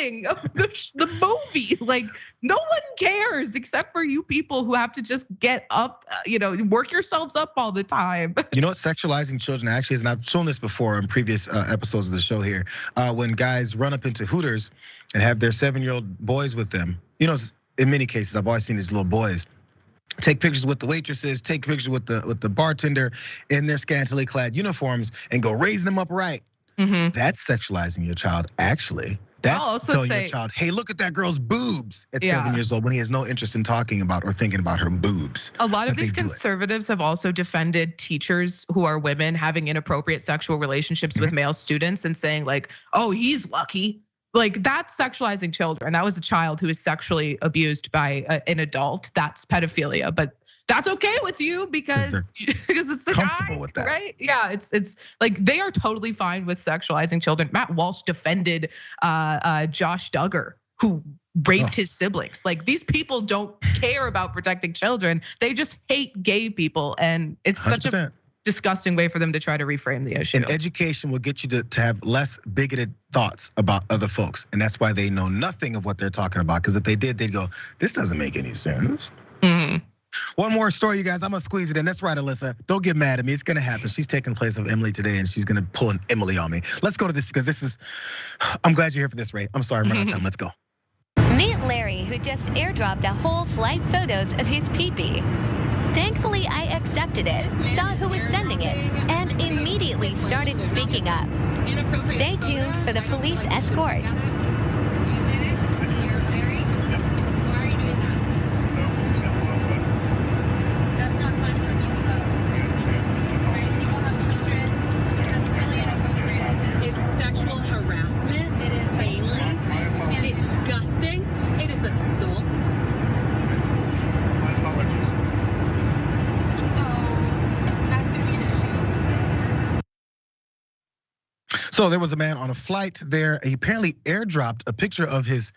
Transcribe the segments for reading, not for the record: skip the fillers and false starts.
ending of the movie. Like, no one cares except for you people who have to just get up, work yourselves up all the time. You know what sexualizing children actually is, and I've shown this before in previous episodes of the show here. When guys run up into Hooters and have their 7-year-old boys with them, in many cases, I've always seen these little boys take pictures with the waitresses, take pictures with the bartender in their scantily clad uniforms and go raising them up right. That's sexualizing your child, actually. That's telling your child, hey, look at that girl's boobs at 7 years old when he has no interest in talking about or thinking about her boobs. A lot of these conservatives have also defended teachers who are women having inappropriate sexual relationships with male students and saying like, oh, he's lucky. Like, that's sexualizing children. That was a child who was sexually abused by an adult. That's pedophilia, but that's okay with you because it's a comfortable guy, with that, right? Yeah, it's like they are totally fine with sexualizing children. Matt Walsh defended Josh Duggar, who raped his siblings. Like, these people don't care about protecting children. They just hate gay people, and it's 100%. Such a disgusting way for them to try to reframe the issue. And education will get you to have less bigoted thoughts about other folks. And that's why they know nothing of what they're talking about. Because if they did, they'd go, this doesn't make any sense. One more story, you guys. I'm gonna squeeze it in. That's right, Alyssa. Don't get mad at me. It's gonna happen. She's taking the place of Emily today, and she's gonna pull an Emily on me. Let's go to this because I'm glad you're here for this, Ray. I'm sorry, I'm running out of time. Let's go. Meet Larry, who just airdropped a whole flight photos of his pee-pee. Thankfully, I accepted it, saw who was sending it, and immediately started speaking up. Stay tuned for the police escort. It's sexual harassment. It is failing. Disgusting. It is assault. My apologies. So there was a man on a flight there. He apparently airdropped a picture of his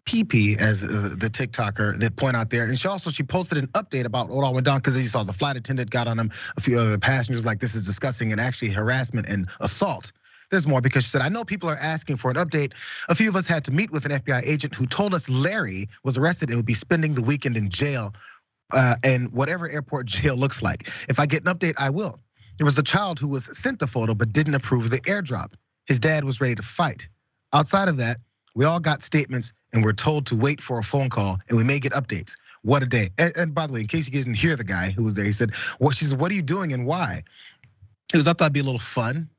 pee-pee, as the TikToker that point out there. And she posted an update about what all went down because you saw the flight attendant got on him. A few other passengers like, this is disgusting, and actually harassment and assault. There's more because she said, I know people are asking for an update. A few of us had to meet with an FBI agent who told us Larry was arrested and would be spending the weekend in jail, and whatever airport jail looks like. If I get an update, I will. There was a child who was sent the photo but didn't approve the airdrop. His dad was ready to fight. Outside of that, we all got statements and we're told to wait for a phone call and we may get updates. What a day. And by the way, in case you didn't hear the guy who was there, he said, she said, what are you doing and why? I thought it'd be a little fun.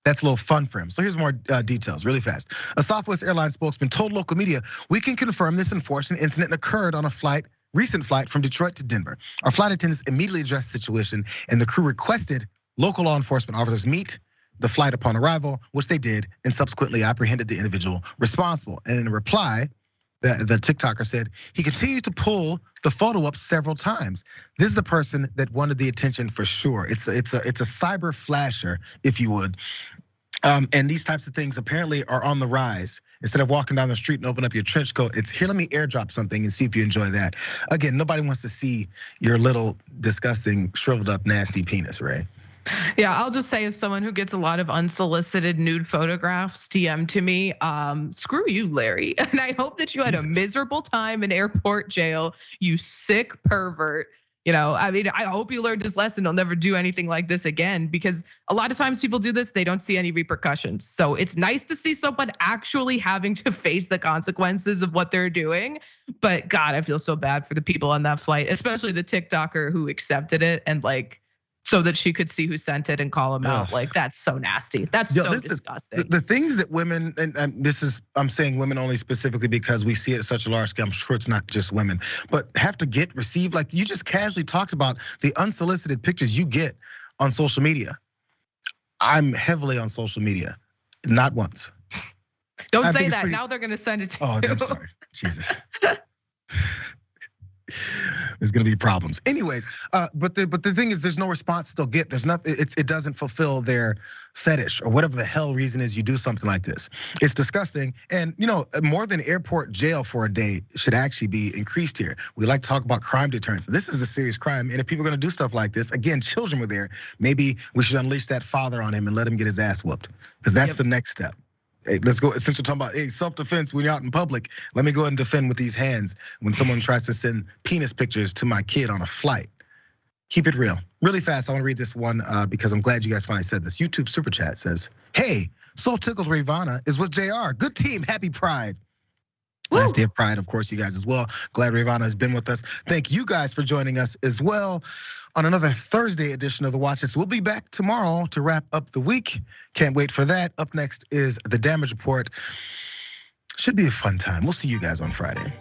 That's a little fun for him. So here's more details really fast. A Southwest Airlines spokesman told local media, we can confirm this unfortunate incident occurred on a recent flight from Detroit to Denver. Our flight attendants immediately addressed the situation and the crew requested local law enforcement officers meet the flight upon arrival, which they did, and subsequently apprehended the individual responsible. And in a reply, the TikToker said, he continued to pull the photo up several times. This is a person that wanted the attention for sure. It's a cyber flasher, if you would. And these types of things apparently are on the rise. Instead of walking down the street and open up your trench coat, it's here, let me airdrop something and see if you enjoy that. Again, nobody wants to see your little disgusting, shriveled up, nasty penis, right? Yeah, I'll just say as someone who gets a lot of unsolicited nude photographs DM to me, screw you, Larry. And I hope that you had a miserable time in airport jail, you sick pervert. I mean, I hope you learned his lesson. He'll never do anything like this again, because a lot of times people do this, they don't see any repercussions. So it's nice to see someone actually having to face the consequences of what they're doing. But God, I feel so bad for the people on that flight, especially the TikToker who accepted it and so that she could see who sent it and call him out. Like, that's so nasty. That's so disgusting. The things that women, and I'm saying women only specifically because we see it at such a large scale. I'm sure it's not just women, but have to receive, like you just casually talked about the unsolicited pictures you get on social media. I'm heavily on social media, not once. Don't say that, now they're gonna send it to you. Oh, I'm sorry, Jesus. There's gonna be problems. Anyways, but the thing is, there's no response they'll get. There's nothing. It doesn't fulfill their fetish or whatever the hell reason is you do something like this. It's disgusting. And more than airport jail for a day should actually be increased here. We like to talk about crime deterrence. This is a serious crime, and if people are gonna do stuff like this, again, children were there. Maybe we should unleash that father on him and let him get his ass whooped, because that's the next step. Hey, let's go. Since we're talking about self-defense when you're out in public, let me go ahead and defend with these hands when someone tries to send penis pictures to my kid on a flight. Keep it real. Really fast, I want to read this one because I'm glad you guys finally said this. YouTube Super Chat says, hey, Soul Tickles Ravana is with JR. Good team, happy Pride. Last day of Pride, of course, you guys as well. Glad Ravana has been with us. Thank you guys for joining us as well on another Thursday edition of The Watch List. We'll be back tomorrow to wrap up the week. Can't wait for that. Up next is the Damage Report. Should be a fun time. We'll see you guys on Friday.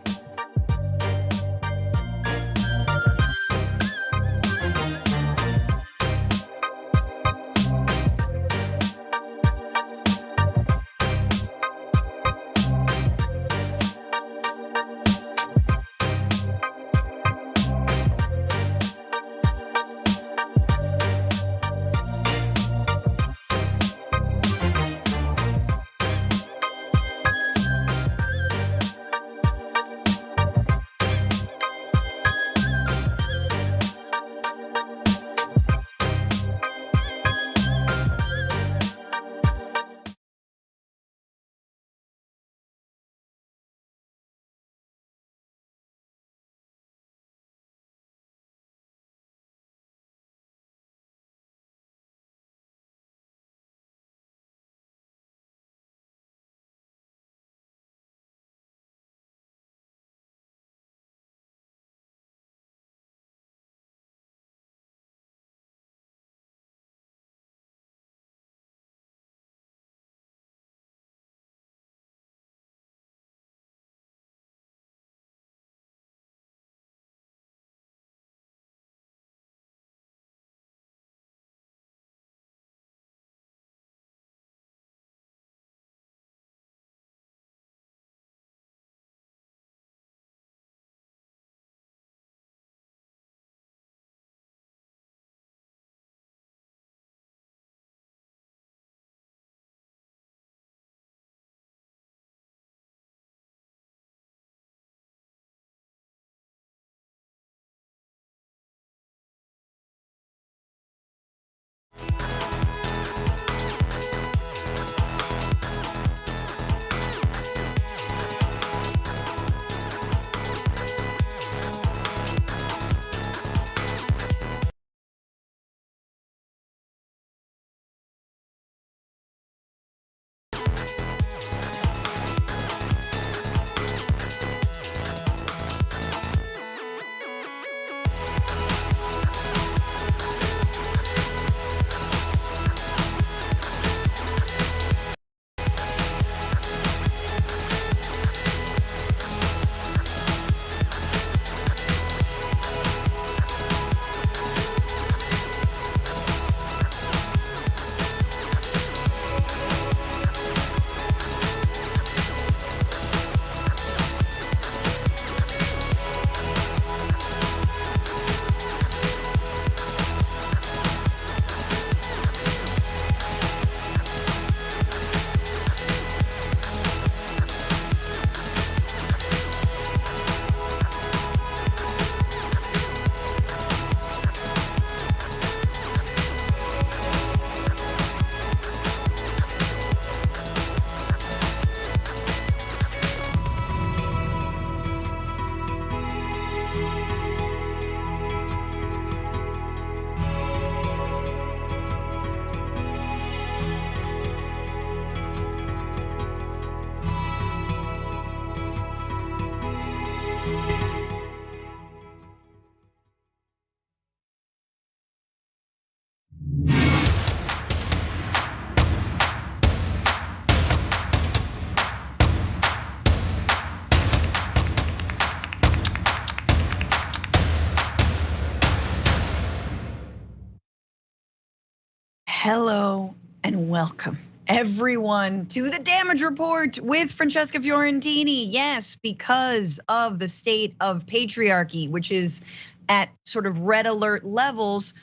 Hello and welcome everyone to the Damage Report with Francesca Fiorentini. Yes, because of the state of patriarchy, which is at sort of red alert levels,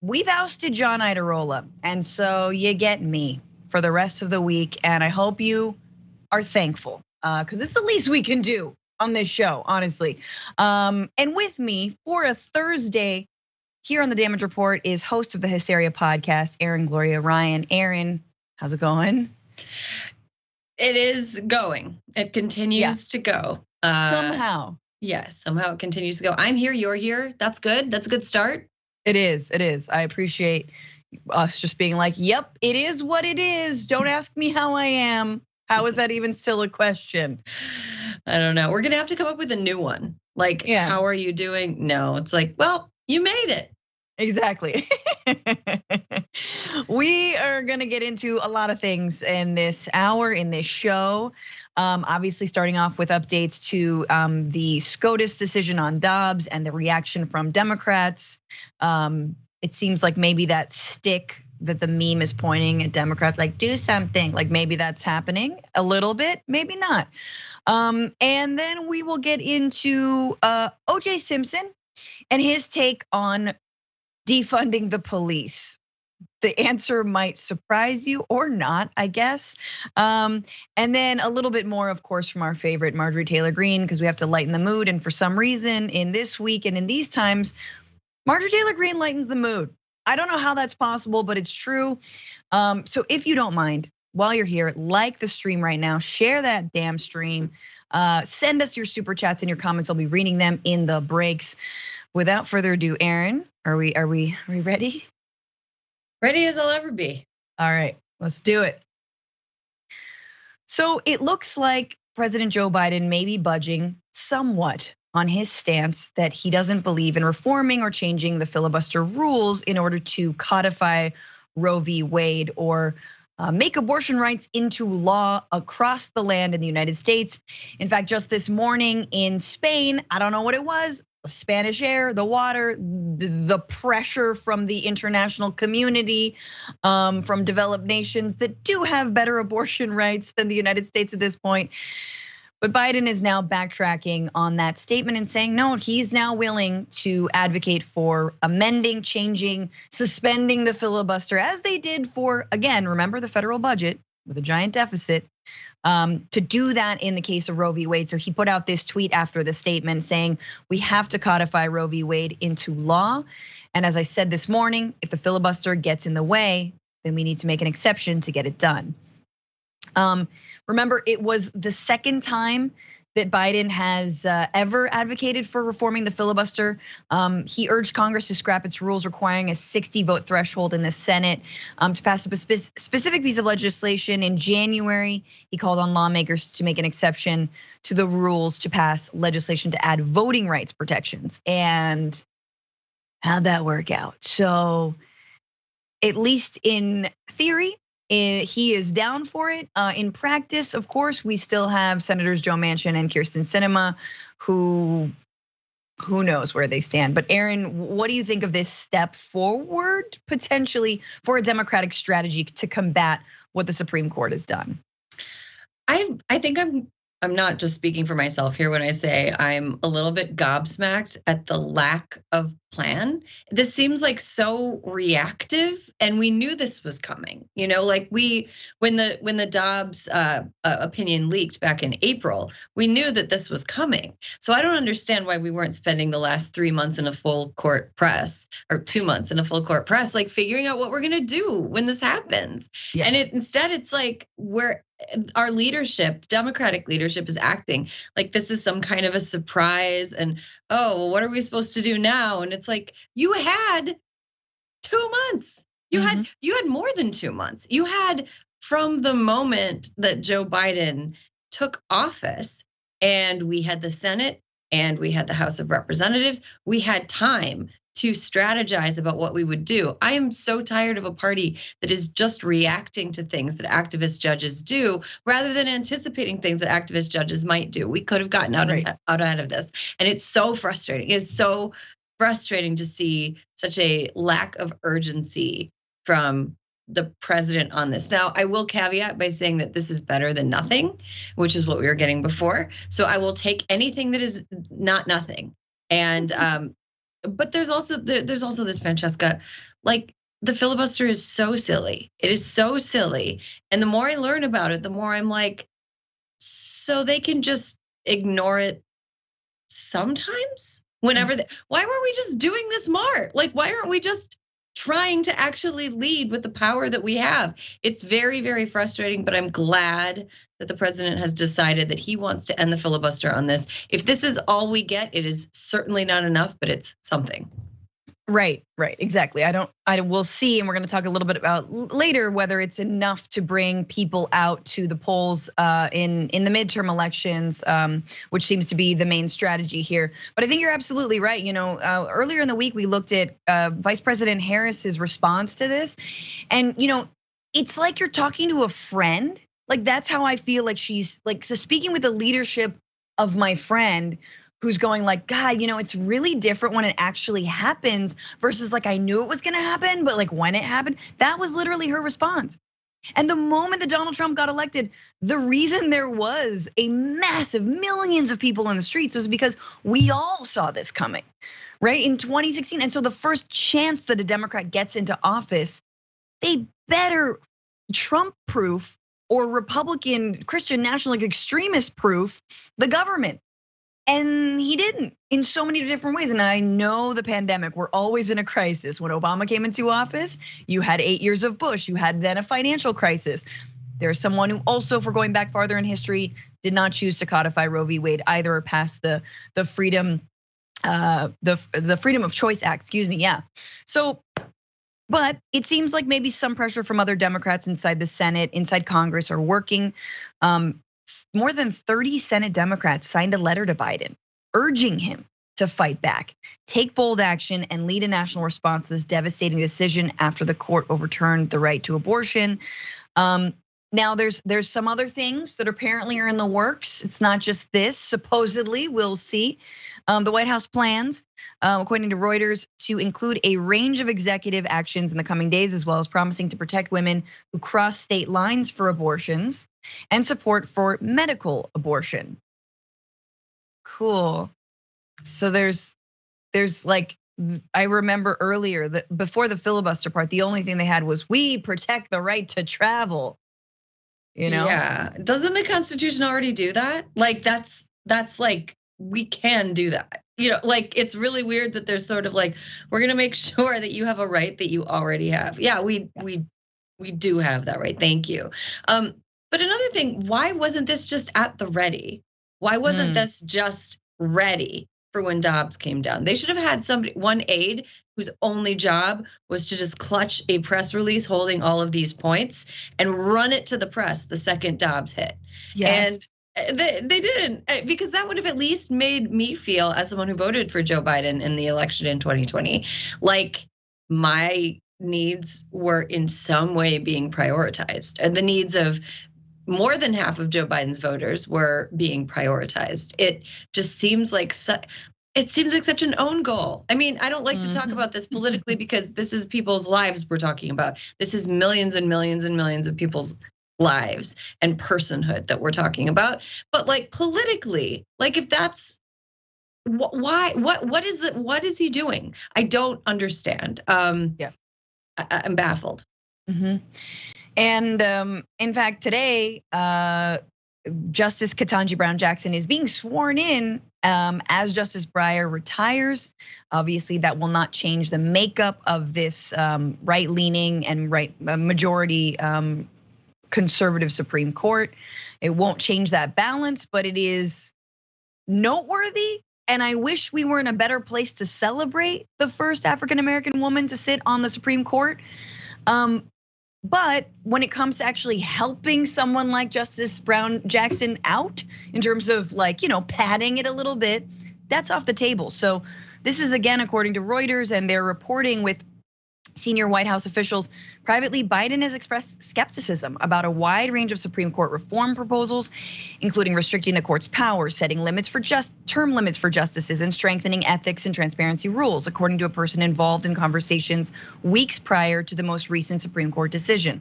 we've ousted John Iadarola. And so you get me for the rest of the week. And I hope you are thankful because it's the least we can do on this show, honestly. And with me for a Thursday here on the Damage Report is host of the Hysteria podcast, Erin Ryan. Erin, how's it going? It is going. It continues to go. Somehow. Yes, somehow it continues to go. I'm here, you're here. That's good. That's a good start. It is. I appreciate us just being like, yep, it is what it is. Don't ask me how I am. How is that even still a question? I don't know. We're gonna have to come up with a new one. Like, how are you doing? No, it's like, well, you made it. Exactly. We are gonna get into a lot of things in this hour, in this show. Obviously, starting off with updates to the SCOTUS decision on Dobbs and the reaction from Democrats. It seems like maybe that stick that the meme is pointing at Democrats, like do something, like maybe that's happening a little bit, maybe not. And then we will get into OJ Simpson and his take on defunding the police. The answer might surprise you or not, I guess. And then a little bit more, of course, from our favorite Marjorie Taylor Greene, because we have to lighten the mood. And for some reason, in this week and in these times, Marjorie Taylor Greene lightens the mood. I don't know how that's possible, but it's true. So if you don't mind, while you're here, like the stream right now, share that damn stream. Send us your super chats and your comments. I'll be reading them in the breaks. Without further ado, Erin, are we ready? Ready as I'll ever be. All right, let's do it. So it looks like President Joe Biden may be budging somewhat on his stance that he doesn't believe in reforming or changing the filibuster rules in order to codify Roe v. Wade or make abortion rights into law across the land in the United States. In fact, just this morning in Spain, I don't know what it was, the Spanish air, the water, the pressure from the international community, from developed nations that do have better abortion rights than the United States at this point. But Biden is now backtracking on that statement and saying, no, he's now willing to advocate for amending, changing, suspending the filibuster as they did for, again, remember the federal budget with a giant deficit, to do that in the case of Roe v. Wade. So he put out this tweet after the statement saying, we have to codify Roe v. Wade into law. And as I said this morning, if the filibuster gets in the way, then we need to make an exception to get it done. Remember, it was the second time that Biden has ever advocated for reforming the filibuster. He urged Congress to scrap its rules requiring a 60-vote threshold in the Senate to pass a specific piece of legislation. In January, he called on lawmakers to make an exception to the rules to pass legislation to add voting rights protections. And how'd that work out? So at least in theory, he is down for it. In practice, of course, we still have Senators Joe Manchin and Kyrsten Sinema, who knows where they stand. But Erin, what do you think of this step forward potentially for a Democratic strategy to combat what the Supreme Court has done? I think I'm not just speaking for myself here when I say I'm a little bit gobsmacked at the lack of plan. This seems like so reactive, and we knew this was coming. You know, like when the Dobbs opinion leaked back in April, we knew that this was coming. So I don't understand why we weren't spending the last 3 months in a full court press, or 2 months in a full court press, like figuring out what we're gonna do when this happens. Yeah. And instead it's like our leadership, Democratic leadership, is acting like this is some kind of a surprise, and oh, well, what are we supposed to do now? And it's like, you had 2 months. You had more than 2 months. You had, from the moment that Joe Biden took office, and we had the Senate and we had the House of Representatives, we had time to strategize about what we would do. I am so tired of a party that is just reacting to things that activist judges do rather than anticipating things that activist judges might do. We could have gotten out ahead of this. And it's so frustrating. It is so frustrating to see such a lack of urgency from the president on this. Now, I will caveat by saying that this is better than nothing, which is what we were getting before. So I will take anything that is not nothing. And but there's also this, Francesca, like the filibuster is so silly. It is so silly. And the more I learn about it, the more I'm like, so they can just ignore it sometimes? Whenever why weren't we just doing this more? Like, why aren't we just trying to actually lead with the power that we have. It's very, very frustrating, but I'm glad that the president has decided that he wants to end the filibuster on this. If this is all we get, it is certainly not enough, but it's something. Right, exactly. We'll see, and we're gonna talk a little bit about later whether it's enough to bring people out to the polls in the midterm elections, which seems to be the main strategy here. But I think you're absolutely right. Earlier in the week we looked at Vice President Harris's response to this, and it's like you're talking to a friend. Like that's how I feel like she's like so speaking with the leadership of my friend, who's going like, God, it's really different when it actually happens versus like I knew it was gonna happen, but like when it happened, that was literally her response. And the moment that Donald Trump got elected, the reason there was a massive millions of people in the streets was because we all saw this coming, right? In 2016. And so the first chance that a Democrat gets into office, they better Trump-proof or Republican Christian national extremist proof the government. And he didn't in so many different ways. And I know the pandemic, we're always in a crisis. When Obama came into office, you had 8 years of Bush, you had then a financial crisis. There's someone who also, for going back farther in history, did not choose to codify Roe v. Wade either or pass the freedom of choice act, excuse me, yeah. So, but it seems like maybe some pressure from other Democrats inside the Senate, inside Congress are working. More than 30 Senate Democrats signed a letter to Biden urging him to fight back, take bold action, and lead a national response to this devastating decision after the court overturned the right to abortion. Now there's some other things that apparently are in the works. It's not just this, supposedly, we'll see. The White House plans, according to Reuters, to include a range of executive actions in the coming days, as well as promising to protect women who cross state lines for abortions and support for medical abortion. Cool. So there's like, I remember earlier that before the filibuster part, the only thing they had was we protect the right to travel. Yeah, doesn't the Constitution already do that? Like that's like, we can do that. Like it's really weird that there's sort of like, we're gonna make sure that you have a right that you already have. Yeah, we do have that right, thank you. But another thing, why wasn't this just at the ready? Why wasn't this just ready for when Dobbs came down? They should have had one aide whose only job was to just clutch a press release holding all of these points and run it to the press the second Dobbs hit. Yes. And they didn't, because that would have at least made me feel, as someone who voted for Joe Biden in the election in 2020, like my needs were in some way being prioritized, and the needs of more than half of Joe Biden's voters were being prioritized. It just seems like such an own goal. I mean, I don't like to talk about this politically because this is people's lives we're talking about. This is millions and millions and millions of people's lives and personhood that we're talking about. But like politically, like if that's why, what is he doing? I don't understand. Yeah, I'm baffled. And in fact, today, Justice Ketanji Brown Jackson is being sworn in as Justice Breyer retires. Obviously, that will not change the makeup of this right-leaning and majority conservative Supreme Court. It won't change that balance, but it is noteworthy. And I wish we were in a better place to celebrate the first African-American woman to sit on the Supreme Court. But when it comes to actually helping someone like Justice Brown Jackson out in terms of like, padding it a little bit, that's off the table. So this is again, according to Reuters, and they're reporting with senior White House officials. Privately, Biden has expressed skepticism about a wide range of Supreme Court reform proposals, including restricting the court's power, setting limits for term limits for justices, and strengthening ethics and transparency rules, according to a person involved in conversations weeks prior to the most recent Supreme Court decision.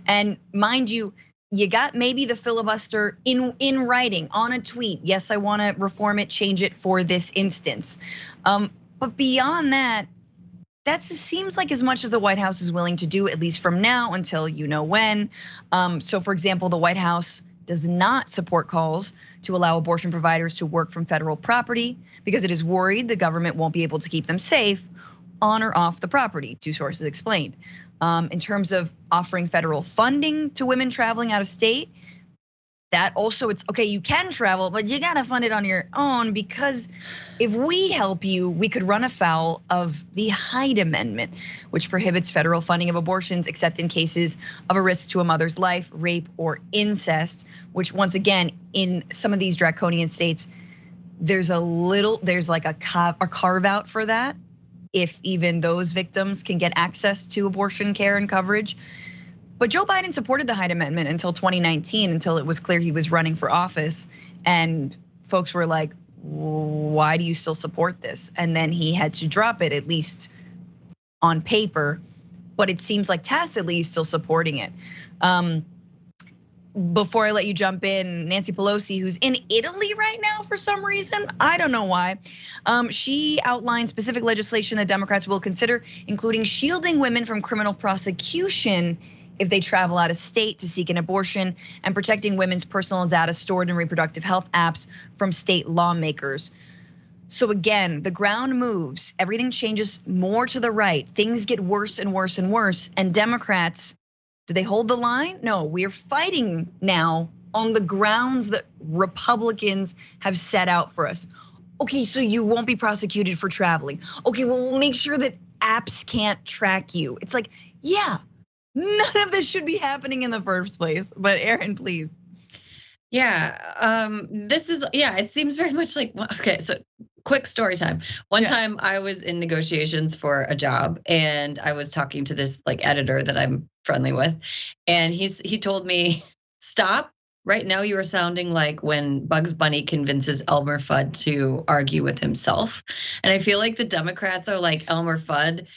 And mind you, you got maybe the filibuster in writing on a tweet. Yes, I want to reform it, change it for this instance. But beyond that, that seems like as much as the White House is willing to do, at least from now until when. So for example, the White House does not support calls to allow abortion providers to work from federal property because it is worried the government won't be able to keep them safe, on or off the property, 2 sources explained. In terms of offering federal funding to women traveling out of state, that also it's okay, you can travel, but you gotta fund it on your own, because if we help you, we could run afoul of the Hyde Amendment, which prohibits federal funding of abortions except in cases of a risk to a mother's life, rape, or incest, which once again, in some of these draconian states, there's like a carve out for that, if even those victims can get access to abortion care and coverage. But Joe Biden supported the Hyde Amendment until 2019, until it was clear he was running for office. And folks were like, why do you still support this? And then he had to drop it, at least on paper. But it seems like tacitly he's still supporting it. Before I let you jump in, Nancy Pelosi, who's in Italy right now for some reason, I don't know why. She outlined specific legislation that Democrats will consider, including shielding women from criminal prosecution if they travel out of state to seek an abortion, and protecting women's personal data stored in reproductive health apps from state lawmakers. So again, the ground moves, everything changes more to the right. Things get worse and worse and worse. And Democrats, do they hold the line? No, we're fighting now on the grounds that Republicans have set out for us. Okay, so you won't be prosecuted for traveling. Okay, well, we'll make sure that apps can't track you. It's like, yeah, none of this should be happening in the first place. But Erin, please. Yeah, it seems very much like, okay, so quick story time. One time I was in negotiations for a job, and I was talking to this like editor that I'm friendly with, and he told me, stop. Right now you are sounding like when Bugs Bunny convinces Elmer Fudd to argue with himself. And I feel like the Democrats are like Elmer Fudd,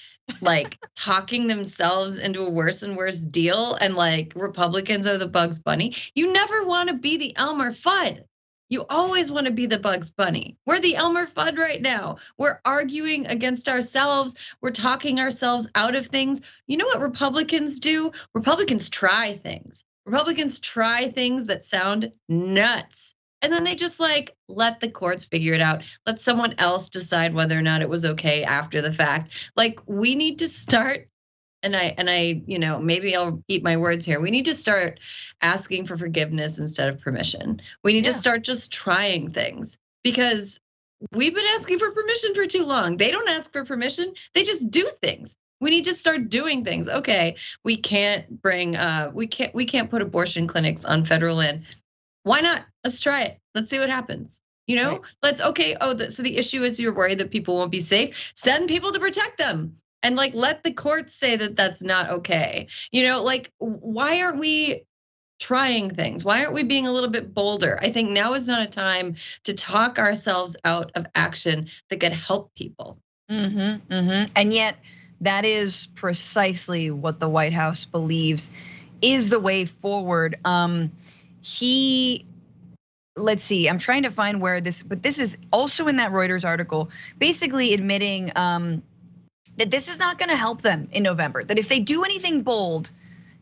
like talking themselves into a worse and worse deal, and like Republicans are the Bugs Bunny. You never want to be the Elmer Fudd. You always want to be the Bugs Bunny. We're the Elmer Fudd right now. We're arguing against ourselves. We're talking ourselves out of things. You know what Republicans do? Republicans try things. Republicans try things that sound nuts. And then they just like let the courts figure it out. Let someone else decide whether or not it was okay after the fact. Like we need to start, and I, maybe I'll eat my words here. We need to start asking for forgiveness instead of permission. We need to start just trying things, because we've been asking for permission for too long. They don't ask for permission. They just do things. We need to start doing things. Okay, we can't put abortion clinics on federal land. Why not? Let's try it. Let's see what happens. Right. So the issue is you're worried that people won't be safe. Send people to protect them, and like let the courts say that that's not okay. Like why aren't we trying things? Why aren't we being a little bit bolder? I think now is not a time to talk ourselves out of action that could help people. And yet that is precisely what the White House believes is the way forward. Let's see, I'm trying to find where but this is also in that Reuters article, basically admitting that this is not gonna help them in November, that if they do anything bold,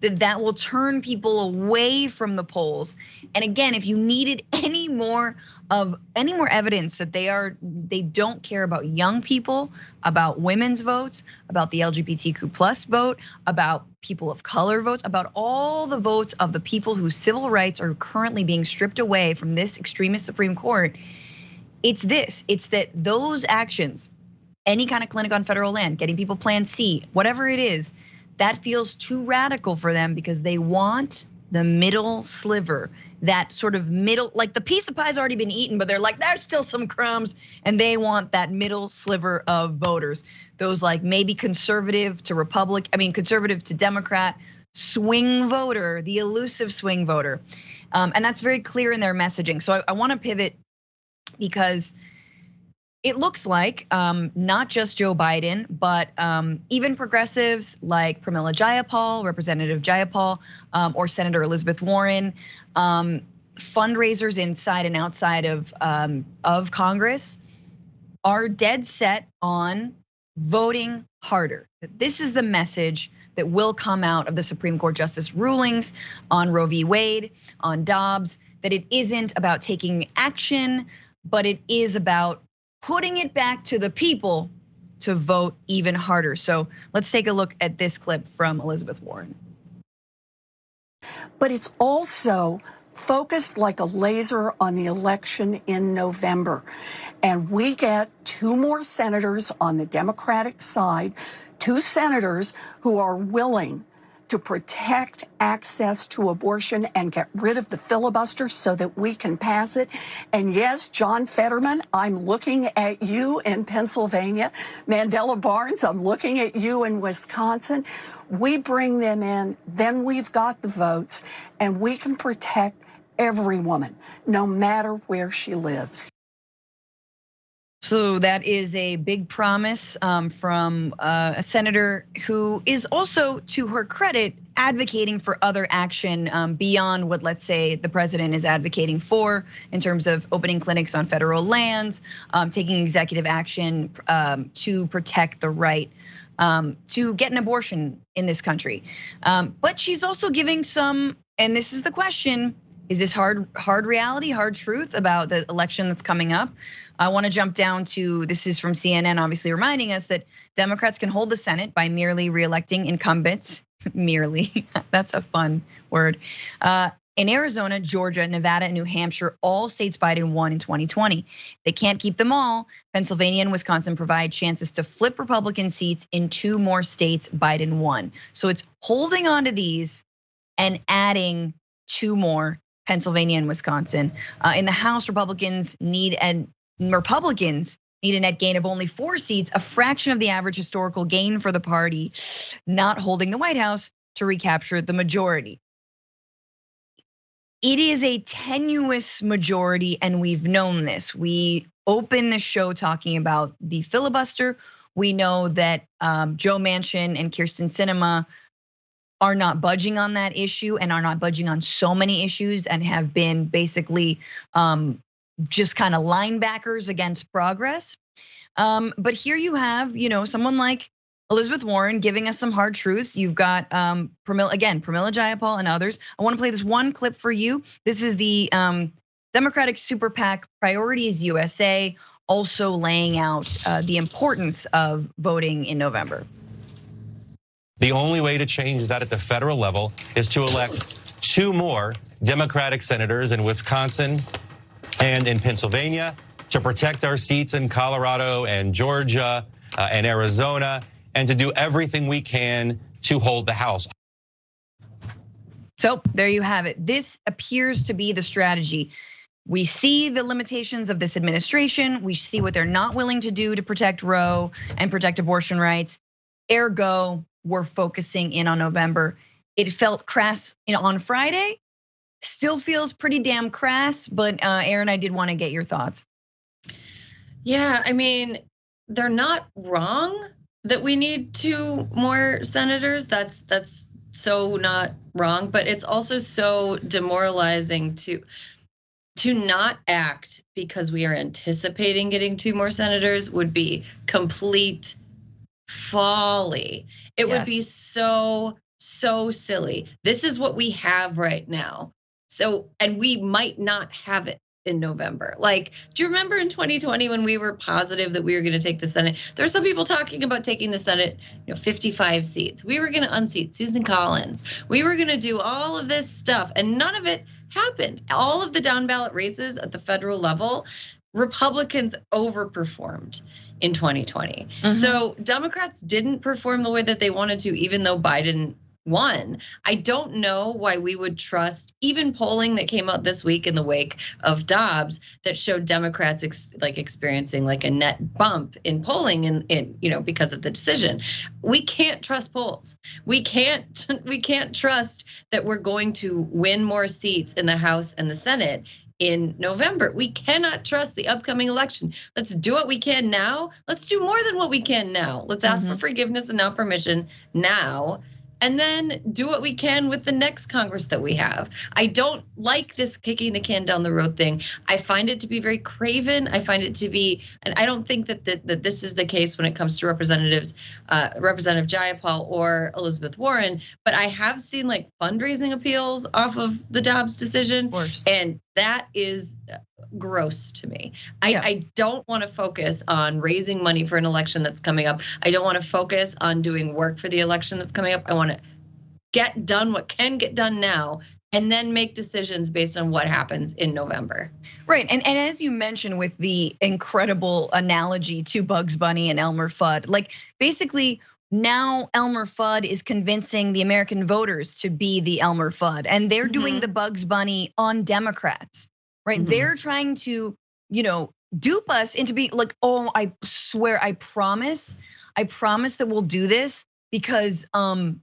that will turn people away from the polls. And again, if you needed any more evidence that they don't care about young people, about women's votes, about the LGBTQ plus vote, about people of color votes, about all the votes of the people whose civil rights are currently being stripped away from this extremist Supreme Court, it's that those actions, any kind of clinic on federal land, getting people Plan C, whatever it is, that feels too radical for them, because they want the middle sliver, that sort of middle, like the piece of pie's already been eaten, but they're like, there's still some crumbs, and they want that middle sliver of voters. Those like maybe conservative to Democrat, swing voter, the elusive swing voter. And that's very clear in their messaging. So I wanna pivot, because it looks like not just Joe Biden, but even progressives like Pramila Jayapal, Representative Jayapal, or Senator Elizabeth Warren, fundraisers inside and outside of Congress are dead set on voting harder. This is the message that will come out of the Supreme Court justice rulings on Roe v. Wade, on Dobbs, that it isn't about taking action, but it is about putting it back to the people to vote even harder. So let's take a look at this clip from Elizabeth Warren. But it's also focused like a laser on the election in November. And we get 2 more senators on the Democratic side, 2 senators who are willing to protect access to abortion and get rid of the filibuster so that we can pass it. And yes, John Fetterman, I'm looking at you in Pennsylvania. Mandela Barnes, I'm looking at you in Wisconsin. We bring them in, then we've got the votes, and we can protect every woman, no matter where she lives. So that is a big promise from a senator who is also, to her credit, advocating for other action beyond what, let's say, the president is advocating for in terms of opening clinics on federal lands, taking executive action to protect the right to get an abortion in this country. But she's also giving some, and this is the question, is this hard reality, hard truth about the election that's coming up? I want to jump down to, this is from CNN, obviously reminding us that Democrats can hold the Senate by merely reelecting incumbents, merely, that's a fun word. In Arizona, Georgia, Nevada, and New Hampshire, all states Biden won in 2020. They can't keep them all. Pennsylvania and Wisconsin provide chances to flip Republican seats in 2 more states Biden won. So it's holding on to these and adding 2 more, Pennsylvania and Wisconsin. In the House, Republicans need a net gain of only 4 seats, a fraction of the average historical gain for the party, not holding the White House to recapture the majority. It is a tenuous majority, and we've known this. We opened the show talking about the filibuster. We know that Joe Manchin and Kyrsten Sinema are not budging on that issue and are not budging on so many issues and have been basically just kind of linebackers against progress. But here you have, someone like Elizabeth Warren giving us some hard truths. You've got Pramila Jayapal and others. I want to play this one clip for you. This is the Democratic Super PAC Priorities USA, also laying out the importance of voting in November. The only way to change that at the federal level is to elect 2 more Democratic senators in Wisconsin and in Pennsylvania to protect our seats in Colorado and Georgia and Arizona, and to do everything we can to hold the House. So there you have it. This appears to be the strategy. We see the limitations of this administration. We see what they're not willing to do to protect Roe and protect abortion rights. Ergo, we're focusing in on November. It felt crass on Friday. Still feels pretty damn crass, but Erin, I did want to get your thoughts. Yeah, I mean, they're not wrong that we need 2 more senators. That's so not wrong, but it's also so demoralizing to not act because we are anticipating getting 2 more senators would be complete folly. It would be so silly. This is what we have right now. So, and we might not have it in November. Like, do you remember in 2020 when we were positive that we were going to take the Senate? There were some people talking about taking the Senate, 55 seats. We were going to unseat Susan Collins. We were going to do all of this stuff, and none of it happened. All of the down ballot races at the federal level, Republicans overperformed in 2020. So Democrats didn't perform the way that they wanted to, even though Biden won. I don't know why we would trust even polling that came out this week in the wake of Dobbs that showed Democrats experiencing like a net bump in polling in because of the decision. We can't trust polls. We can't trust that we're going to win more seats in the House and the Senate in November. We cannot trust the upcoming election. Let's do what we can now. Let's do more than what we can now. Let's ask for forgiveness and not permission now. And then do what we can with the next Congress that we have. I don't like this kicking the can down the road thing. I find it to be very craven. I find it to be, and I don't think that this is the case when it comes to Representative Jayapal or Elizabeth Warren. But I have seen like fundraising appeals off of the Dobbs decision, and that is gross to me. I don't want to focus on raising money for an election that's coming up. I don't want to focus on doing work for the election that's coming up. I want to get done what can get done now and then make decisions based on what happens in November. Right, and as you mentioned with the incredible analogy to Bugs Bunny and Elmer Fudd, like basically now Elmer Fudd is convincing the American voters to be the Elmer Fudd, and they're doing the Bugs Bunny on Democrats, right? They're trying to, dupe us into being like, oh, I swear, I promise that we'll do this because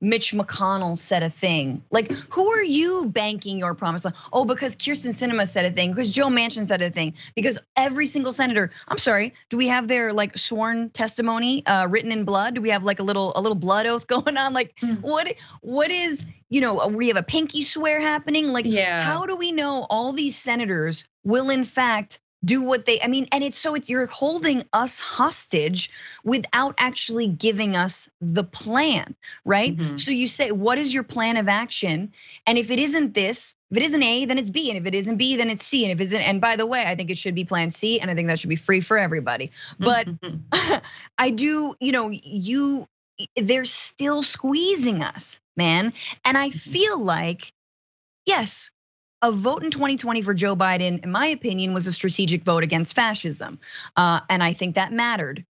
Mitch McConnell said a thing. Like, who are you banking your promise on? Oh, because Kyrsten Sinema said a thing, because Joe Manchin said a thing, because every single senator, I'm sorry, do we have their like sworn testimony written in blood? Do we have like a little blood oath going on? Like, what is, we have a pinky swear happening? Like, how do we know all these senators will in fact do what they, and it's you're holding us hostage without actually giving us the plan, right? So you say, what is your plan of action? And if it isn't this, if it isn't A, then it's B. And if it isn't B, then it's C. And if it isn't, and by the way, I think it should be plan C. And I think that should be free for everybody. But I do, they're still squeezing us, man. And I feel like, yes, a vote in 2020 for Joe Biden, in my opinion, was a strategic vote against fascism. And I think that mattered.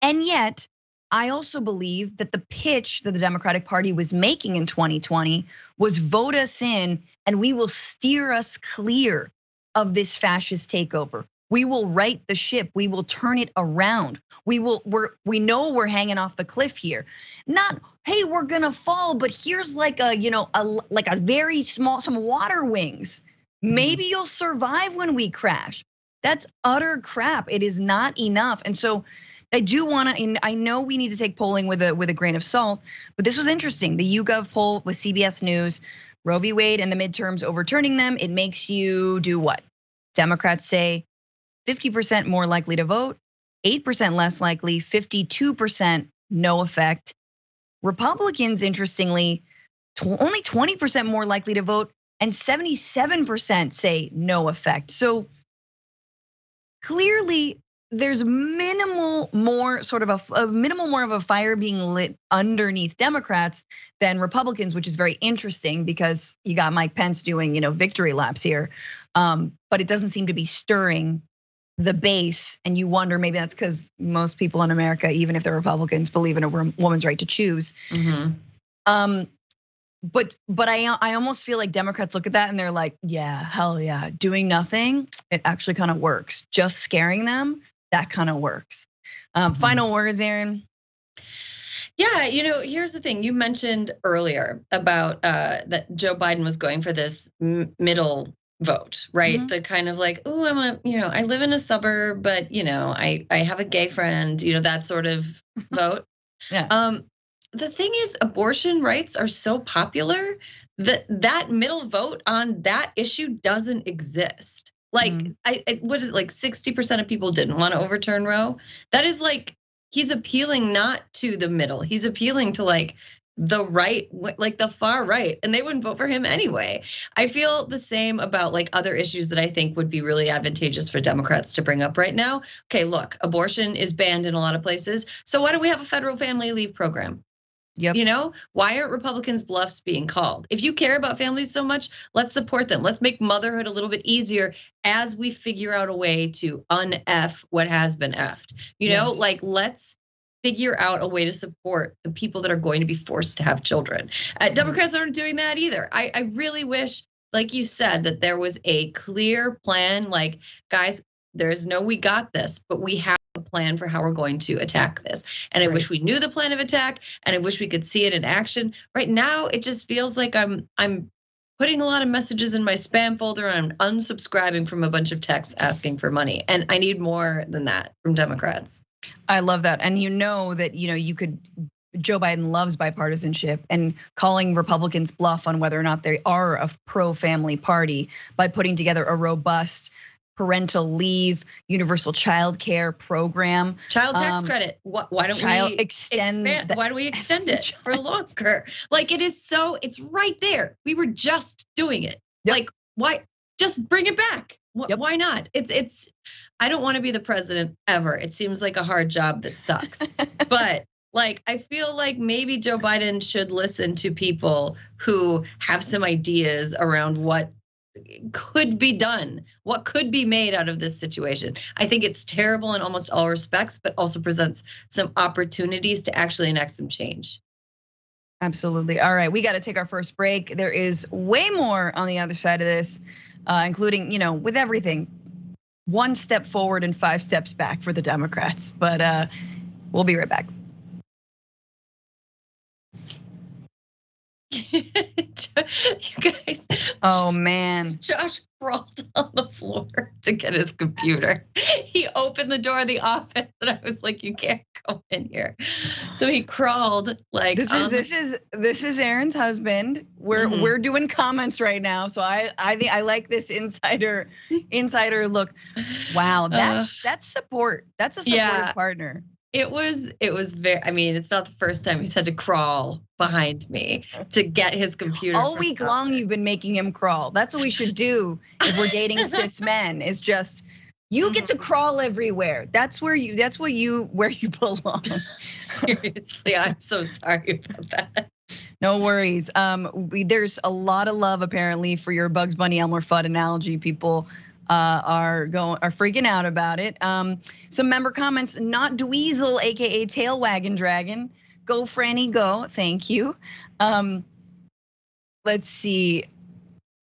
And yet, I also believe that the pitch that the Democratic Party was making in 2020 was vote us in and we will steer us clear of this fascist takeover. We will right the ship. We will turn it around. We know we're hanging off the cliff here. Not, hey, we're gonna fall, but here's like a very small, some water wings. Maybe you'll survive when we crash. That's utter crap. It is not enough. And so I do wanna, and I know we need to take polling with a grain of salt, but this was interesting. The YouGov poll with CBS News, Roe v. Wade and the midterms overturning them, it makes you do what? Democrats say 50% more likely to vote, 8% less likely, 52% no effect. Republicans, interestingly, only 20% more likely to vote, and 77% say no effect. So clearly, there's minimal more of a fire being lit underneath Democrats than Republicans, which is very interesting because you got Mike Pence doing, victory laps here. But it doesn't seem to be stirring the base, and you wonder maybe that's because most people in America, even if they're Republicans, believe in a woman's right to choose. But I almost feel like Democrats look at that and they're like, yeah, hell yeah, doing nothing, it actually kind of works. Just scaring them, that kind of works. Final words, Erin. Yeah, here's the thing. You mentioned earlier about that Joe Biden was going for this middle vote, right? The kind of like, oh, I live in a suburb, but I have a gay friend, that sort of vote. The thing is, abortion rights are so popular that middle vote on that issue doesn't exist. Like, what is it, like 60% of people didn't want to overturn Roe? That is like, he's appealing not to the middle, he's appealing to like the right, like the far right, and they wouldn't vote for him anyway. I feel the same about like other issues that I think would be really advantageous for Democrats to bring up right now. Okay, look, abortion is banned in a lot of places. So why do we have a federal family leave program? Why aren't Republicans' bluffs being called? If you care about families so much, let's support them. Let's make motherhood a little bit easier as we figure out a way to un-F what has been effed. Like let's figure out a way to support the people that are going to be forced to have children. Democrats aren't doing that either. I really wish, like you said, that there was a clear plan. Like, guys, there's no we got this, but we have a plan for how we're going to attack this. And I wish we knew the plan of attack, and I wish we could see it in action. Right now, it just feels like I'm putting a lot of messages in my spam folder, and I'm unsubscribing from a bunch of texts asking for money. And I need more than that from Democrats. I love that. And that, Joe Biden loves bipartisanship, and calling Republicans bluff on whether or not they are a pro-family party by putting together a robust parental leave, universal child care program. Child tax credit. Why don't we extend that? Why do we extend it for longer? Like it's right there. We were just doing it. Like, why? Just bring it back. Why not? It's. I don't want to be the president ever. It seems like a hard job that sucks. But like, I feel like maybe Joe Biden should listen to people who have some ideas around what could be done, what could be made out of this situation. I think it's terrible in almost all respects, but also presents some opportunities to actually enact some change. Absolutely. All right, we got to take our first break. There is way more on the other side of this, including, with everything, 1 step forward and 5 steps back for the Democrats. But we'll be right back. You guys. Oh man. Josh crawled on the floor to get his computer. He opened the door of the office and I was like, you can't go in here. So he crawled like this is Erin's husband. We're doing comments right now. So I think I like this insider look. Wow, that's support. That's a supportive partner. It was very, I mean, it's not the first time he's had to crawl behind me to get his computer. All week long you've been making him crawl. That's what we should do if we're dating cis men, is just, you get to crawl everywhere. That's where you belong. Seriously, I'm so sorry about that. No worries. There's a lot of love apparently for your Bugs Bunny Elmer Fudd analogy. People are freaking out about it. Some member comments, not Dweezil, aka Tail Wagon Dragon. Go Franny, go, thank you. Let's see.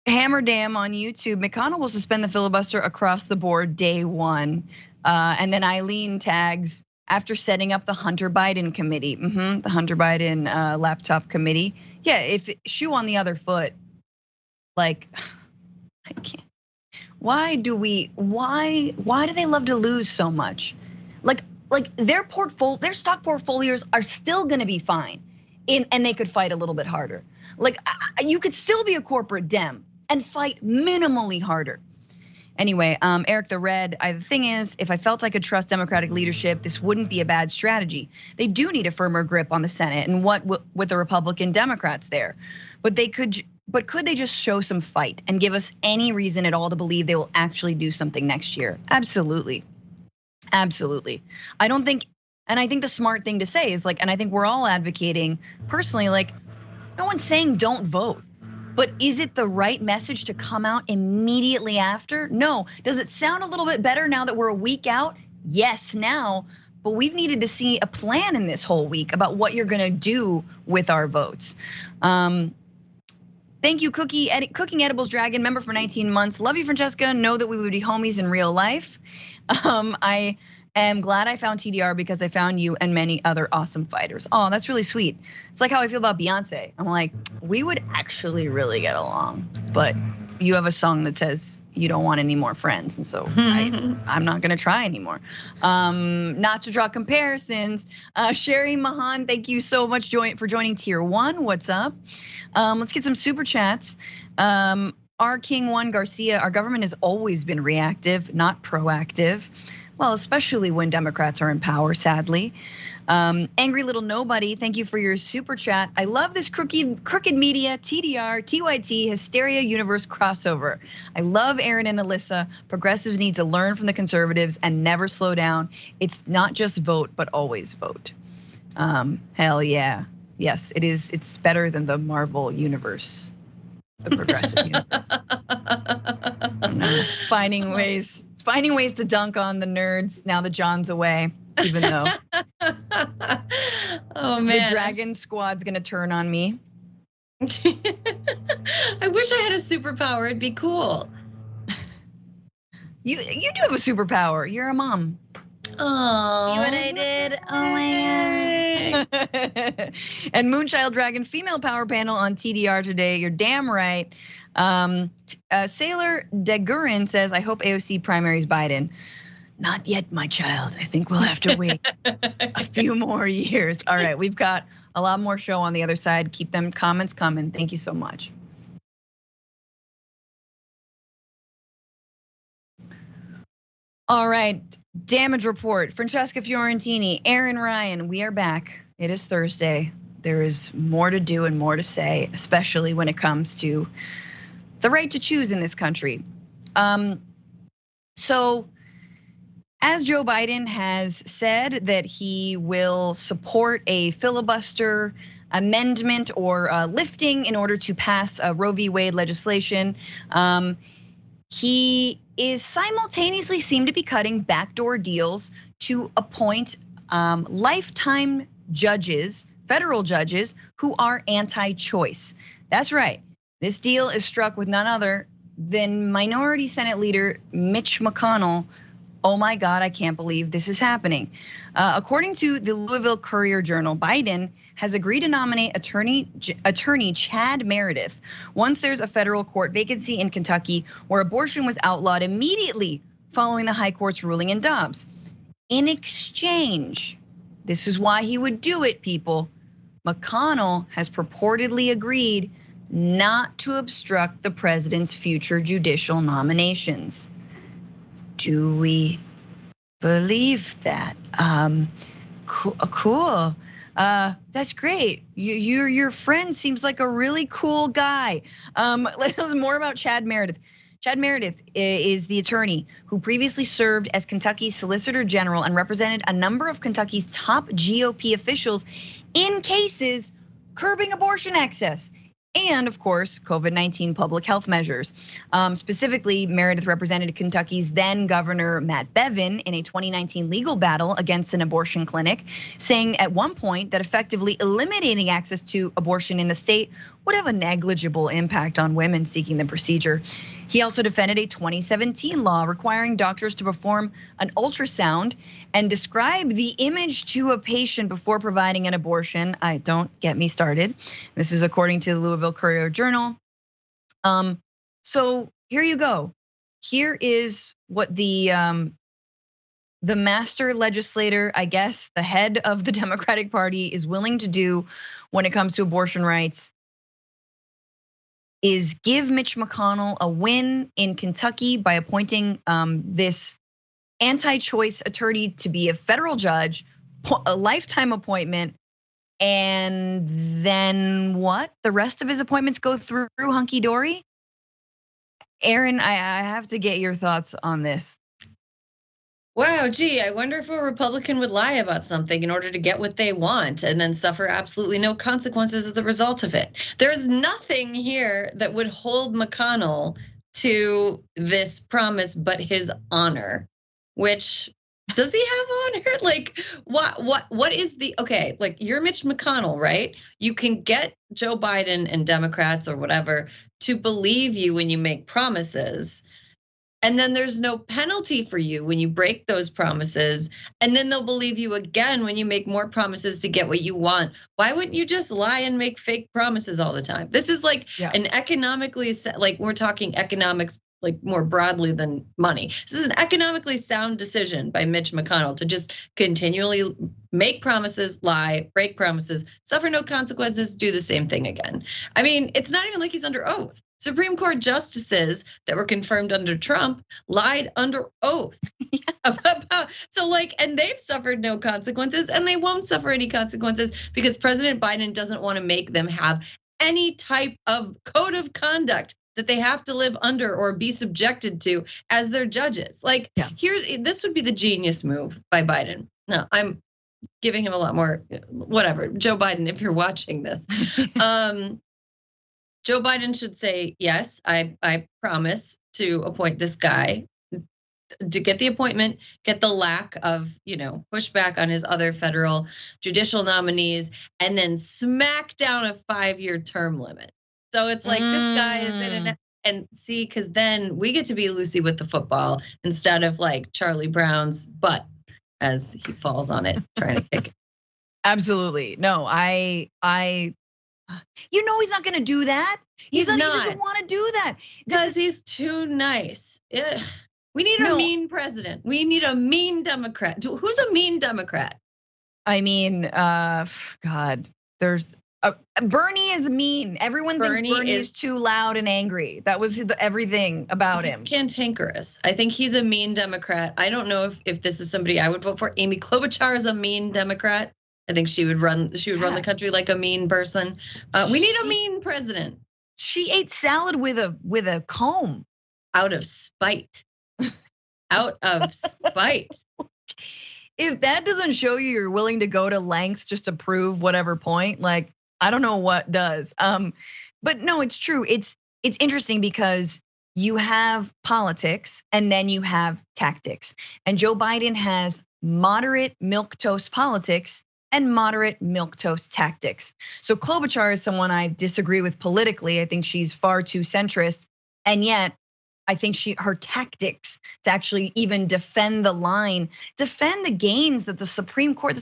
Hammer Dam on YouTube, McConnell will suspend the filibuster across the board day 1. And then Eileen tags, after setting up the Hunter Biden committee. The Hunter Biden laptop committee. Yeah, if shoe on the other foot, like, I can't. Why do they love to lose so much? Like their stock portfolios are still gonna be fine, and they could fight a little bit harder. Like you could still be a corporate Dem and fight minimally harder. Anyway, Eric the Red, the thing is, if I felt I could trust Democratic leadership, this wouldn't be a bad strategy. They do need a firmer grip on the Senate and what with the Republican Democrats there, but could they just show some fight and give us any reason at all to believe they will actually do something next year? Absolutely. Absolutely. I think the smart thing to say is and I think we're all advocating personally, no one's saying don't vote, but is it the right message to come out immediately after? No. Does it sound a little bit better now that we're a week out? Yes, now, but we've needed to see a plan in this whole week about what you're gonna do with our votes. Thank you, Cooking Edibles Dragon, member for 19 months. Love you, Francesca. Know that we would be homies in real life. I am glad I found TDR because I found you and many other awesome fighters. Oh, that's really sweet. It's like how I feel about Beyonce. I'm like, we would actually really get along, but you have a song that says you don't want any more friends, and so I'm not gonna try anymore. Not to draw comparisons. Sherry Mahan, thank you so much for joining Tier 1. What's up? Let's get some super chats. Our King One Garcia, our government has always been reactive, not proactive. Well, especially when Democrats are in power, sadly. Angry Little Nobody, thank you for your super chat. I love this crooked media, TDR, TYT, Hysteria universe crossover. I love Erin and Alyssa. Progressives need to learn from the conservatives and never slow down. It's not just vote, but always vote. Hell yeah. Yes, it is. It's better than the Marvel universe, the progressive universe. I don't know. Finding ways to dunk on the nerds now that John's away, even though oh man, the Dragon Squad's gonna turn on me. I wish I had a superpower. It'd be cool. You do have a superpower. You're a mom. Oh, see what I did? Oh my god. And Moonchild Dragon female power panel on TDR today. You're damn right. Sailor Degurin says, I hope AOC primaries Biden. Not yet, my child. I think we'll have to wait a few more years. All right, we've got a lot more show on the other side. Keep them comments coming. Thank you so much. All right, damage report. Francesca Fiorentini, Erin Ryan, we are back. It is Thursday. There is more to do and more to say, especially when it comes to the right to choose in this country. So, as Joe Biden has said that he will support a filibuster amendment or lifting in order to pass Roe v. Wade legislation, he is simultaneously seemed to be cutting backdoor deals to appoint lifetime judges, federal judges, who are anti-choice. That's right. This deal is struck with none other than Minority Senate Leader Mitch McConnell. Oh my God, I can't believe this is happening. According to the Louisville Courier-Journal, Biden has agreed to nominate attorney Chad Meredith once there's a federal court vacancy in Kentucky where abortion was outlawed immediately following the high court's ruling in Dobbs. In exchange, this is why he would do it, people, McConnell has purportedly agreed not to obstruct the president's future judicial nominations. Do we believe that? Cool. That's great. Your friend seems like a really cool guy. More about Chad Meredith. Chad Meredith is the attorney who previously served as Kentucky's Solicitor General and represented a number of Kentucky's top GOP officials in cases curbing abortion access and, of course, COVID-19 public health measures. Specifically, Meredith represented Kentucky's then Governor Matt Bevin in a 2019 legal battle against an abortion clinic, saying at one point that effectively eliminating access to abortion in the state would have a negligible impact on women seeking the procedure. He also defended a 2017 law requiring doctors to perform an ultrasound and describe the image to a patient before providing an abortion. Don't get me started. This is according to the Louisville Courier-Journal. So here you go. Here is what the master legislator, I guess, the head of the Democratic Party is willing to do when it comes to abortion rights, is give Mitch McConnell a win in Kentucky by appointing this anti-choice attorney to be a federal judge, a lifetime appointment, and then what? The rest of his appointments go through hunky-dory? Erin, I have to get your thoughts on this. Wow, gee, I wonder if a Republican would lie about something in order to get what they want and then suffer absolutely no consequences as a result of it. There's nothing here that would hold McConnell to this promise but his honor, which, does he have honor? Like, what is the, okay, like you're Mitch McConnell, right? You can get Joe Biden and Democrats or whatever to believe you when you make promises. And then there's no penalty for you when you break those promises. And then they'll believe you again when you make more promises to get what you want. Why wouldn't you just lie and make fake promises all the time? This is like an economically, like we're talking economics, like more broadly than money. This is an economically sound decision by Mitch McConnell to just continually make promises, lie, break promises, suffer no consequences, do the same thing again. I mean, it's not even like he's under oath. Supreme Court justices that were confirmed under Trump lied under oath about, so like, and they've suffered no consequences and they won't suffer any consequences because President Biden doesn't want to make them have any type of code of conduct that they have to live under or be subjected to as their judges. Like, this would be the genius move by Biden. No, I'm giving him a lot more, whatever. Joe Biden, if you're watching this. Joe Biden should say, yes, I promise to appoint this guy, to get the appointment, get the lack of, pushback on his other federal judicial nominees, and then smack down a 5-year term limit. So it's like this guy is in an, and see, because then we get to be Lucy with the football instead of like Charlie Brown's butt as he falls on it trying to kick it. Absolutely. No, he's not gonna do that. He doesn't want to do that because he's too nice. We need a mean president. We need a mean Democrat. Who's a mean Democrat? I mean, God, there's Bernie is mean. Everyone thinks Bernie is too loud and angry. That was everything about him. He's cantankerous. I think he's a mean Democrat. I don't know if this is somebody I would vote for. Amy Klobuchar is a mean Democrat. I think she would run the country like a mean person. We need a mean president. She ate salad with a comb. Out of spite. out of spite. If that doesn't show you're willing to go to lengths just to prove whatever point, like, I don't know what does. But no, it's true. It's interesting because you have politics and then you have tactics. And Joe Biden has moderate milquetoast politics and moderate milquetoast tactics. So Klobuchar is someone I disagree with politically. I think she's far too centrist. And yet I think her tactics to actually even defend the line, defend the gains that the Supreme Court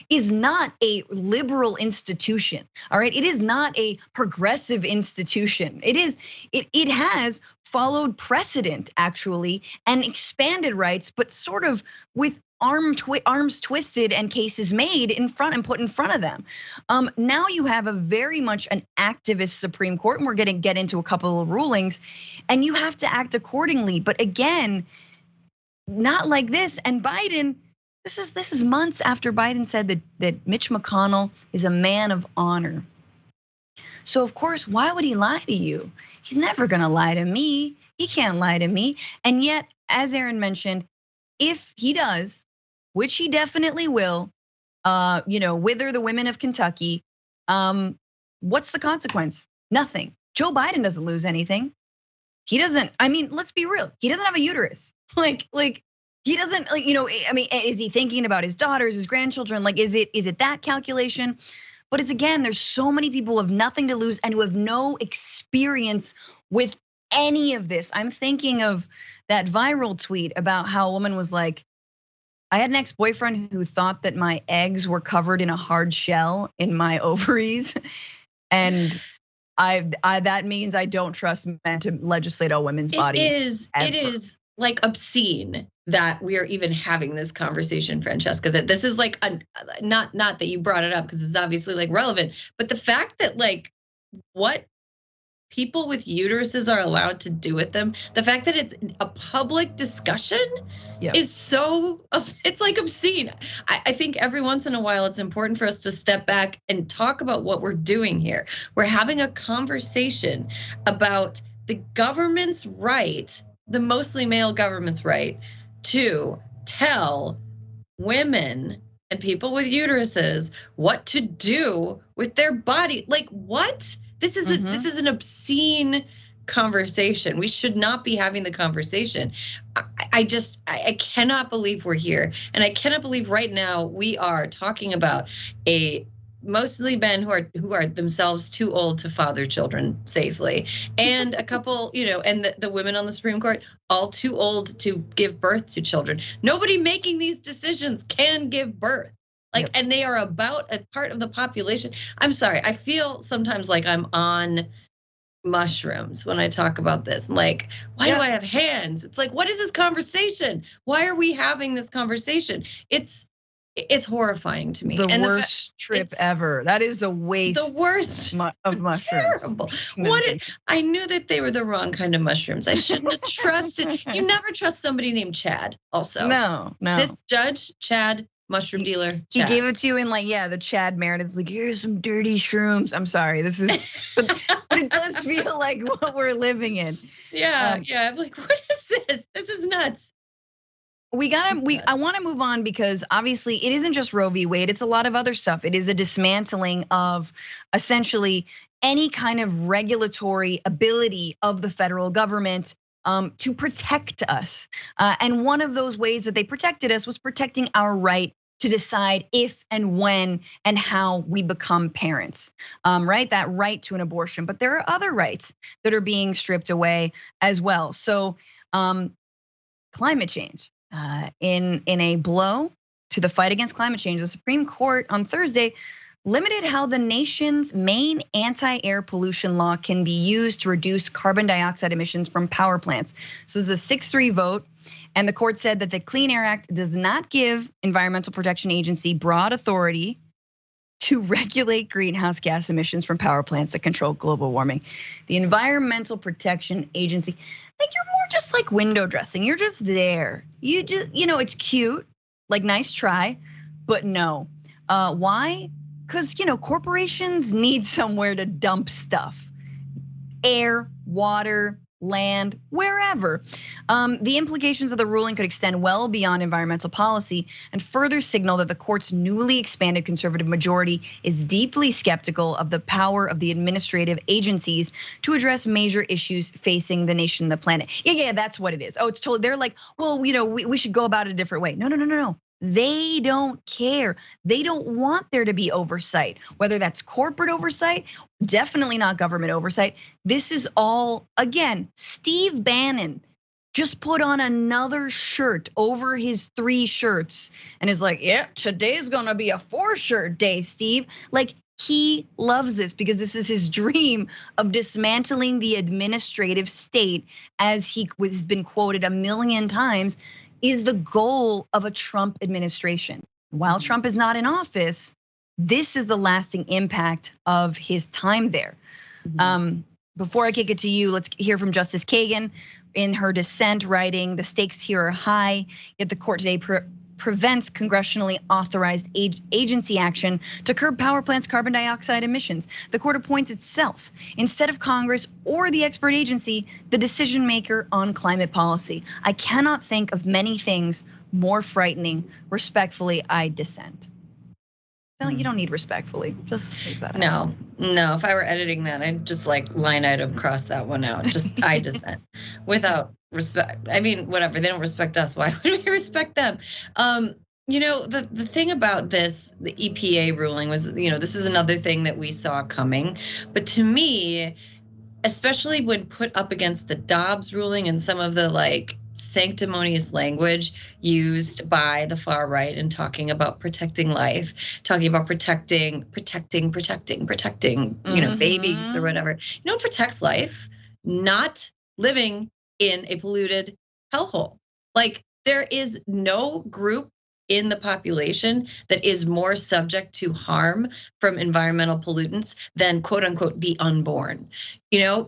is not a liberal institution, all right? It is not a progressive institution. It has followed precedent actually and expanded rights, but sort of with arms twisted and cases made in front and put in front of them. Now you have a very much an activist Supreme Court, and we're going to get into a couple of rulings, and you have to act accordingly. But again, not like this. And Biden, this is months after Biden said that Mitch McConnell is a man of honor. So of course, why would he lie to you? He's never going to lie to me. He can't lie to me. And yet, as Erin mentioned, if he does, which he definitely will, wither the women of Kentucky, what's the consequence? Nothing. Joe Biden doesn't lose anything. He doesn't, I mean, let's be real. He doesn't have a uterus. Like he doesn't, is he thinking about his daughters, his grandchildren? Like, is it that calculation? But it's again, there's so many people who have nothing to lose and who have no experience with any of this. I'm thinking of that viral tweet about how a woman was like, I had an ex-boyfriend who thought that my eggs were covered in a hard shell in my ovaries. And that means I don't trust men to legislate all women's bodies. It is like obscene that we are even having this conversation, Francesca, that this is like, not that you brought it up because it's obviously like relevant, but the fact that like what people with uteruses are allowed to do with them, the fact that it's a public discussion is so, it's like obscene. I think every once in a while it's important for us to step back and talk about what we're doing here. We're having a conversation about the government's right, the mostly male government's right, to tell women and people with uteruses what to do with their body. Like what? This is this is an obscene conversation. We should not be having the conversation. I cannot believe we're here, and I cannot believe right now we are talking about mostly men who are themselves too old to father children safely, and a couple, and the women on the Supreme Court all too old to give birth to children. Nobody making these decisions can give birth. And they are about a part of the population. I'm sorry, I feel sometimes like I'm on mushrooms when I talk about this. Like, why do I have hands? It's like, what is this conversation? Why are we having this conversation? It's horrifying to me. The worst trip ever. That is a waste. The worst of mushrooms. Terrible. I knew that they were the wrong kind of mushrooms. I shouldn't have trusted. You never trust somebody named Chad. Also, no. This judge, Chad. Mushroom dealer. Chad. He gave it to you in like, the Chad Meredith's like, here's some dirty shrooms. I'm sorry, this is, but it does feel like what we're living in. Yeah. I'm like, what is this? This is nuts. I want to move on because obviously it isn't just Roe v. Wade. It's a lot of other stuff. It is a dismantling of essentially any kind of regulatory ability of the federal government to protect us. And one of those ways that they protected us was protecting our right to decide if and when and how we become parents, right? That right to an abortion. But there are other rights that are being stripped away as well. So climate change, in a blow to the fight against climate change, the Supreme Court on Thursday limited how the nation's main anti-air pollution law can be used to reduce carbon dioxide emissions from power plants. So this is a 6-3 vote. And the court said that the Clean Air Act does not give Environmental Protection Agency broad authority to regulate greenhouse gas emissions from power plants that control global warming. The Environmental Protection Agency, like you're more just like window dressing. You're just there. You just, it's cute, like nice try, but no. Why? Because corporations need somewhere to dump stuff. Air, water, land, wherever. The implications of the ruling could extend well beyond environmental policy and further signal that the court's newly expanded conservative majority is deeply skeptical of the power of the administrative agencies to address major issues facing the nation and the planet. Yeah, that's what it is. Oh, it's totally, they're like, well, we should go about it a different way. No. They don't care. They don't want there to be oversight, whether that's corporate oversight, definitely not government oversight. This is all, again, Steve Bannon just put on another shirt over his 3 shirts and is like, yeah, today's gonna be a 4-shirt day, Steve. Like, he loves this because this is his dream of dismantling the administrative state, as he has been quoted a million times, is the goal of a Trump administration. While Trump is not in office, this is the lasting impact of his time there. Before I kick it to you, let's hear from Justice Kagan in her dissent, writing, the stakes here are high, yet the court today prevents congressionally authorized agency action to curb power plants' carbon dioxide emissions. The court appoints itself, instead of Congress or the expert agency, the decision maker on climate policy. I cannot think of many things more frightening. Respectfully, I dissent. No, you don't need respectfully. Just leave that out. No. If I were editing that, I'd just like line item cross that one out. Just I dissent without respect. I mean, whatever. They don't respect us. Why would we respect them? The thing about this, the EPA ruling was, this is another thing that we saw coming. But to me, especially when put up against the Dobbs ruling and some of the like sanctimonious language used by the far right in talking about protecting life, talking about protecting, babies or whatever. You know what protects life? Not living in a polluted hellhole. Like, there is no group in the population that is more subject to harm from environmental pollutants than, quote unquote, the unborn.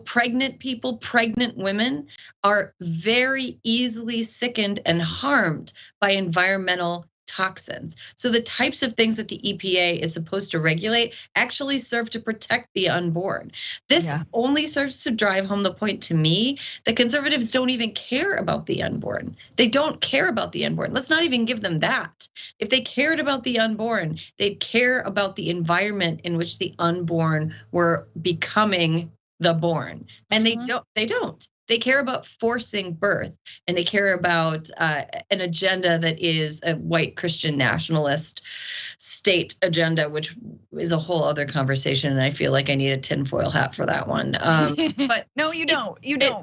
Pregnant people, pregnant women are very easily sickened and harmed by environmental toxins. So the types of things that the EPA is supposed to regulate actually serve to protect the unborn. This only serves to drive home the point to me that conservatives don't even care about the unborn. They don't care about the unborn. Let's not even give them that. If they cared about the unborn, they'd care about the environment in which the unborn were becoming the born. And they don't. They care about forcing birth, and they care about an agenda that is a white Christian nationalist state agenda, which is a whole other conversation. And I feel like I need a tinfoil hat for that one. But no, you don't.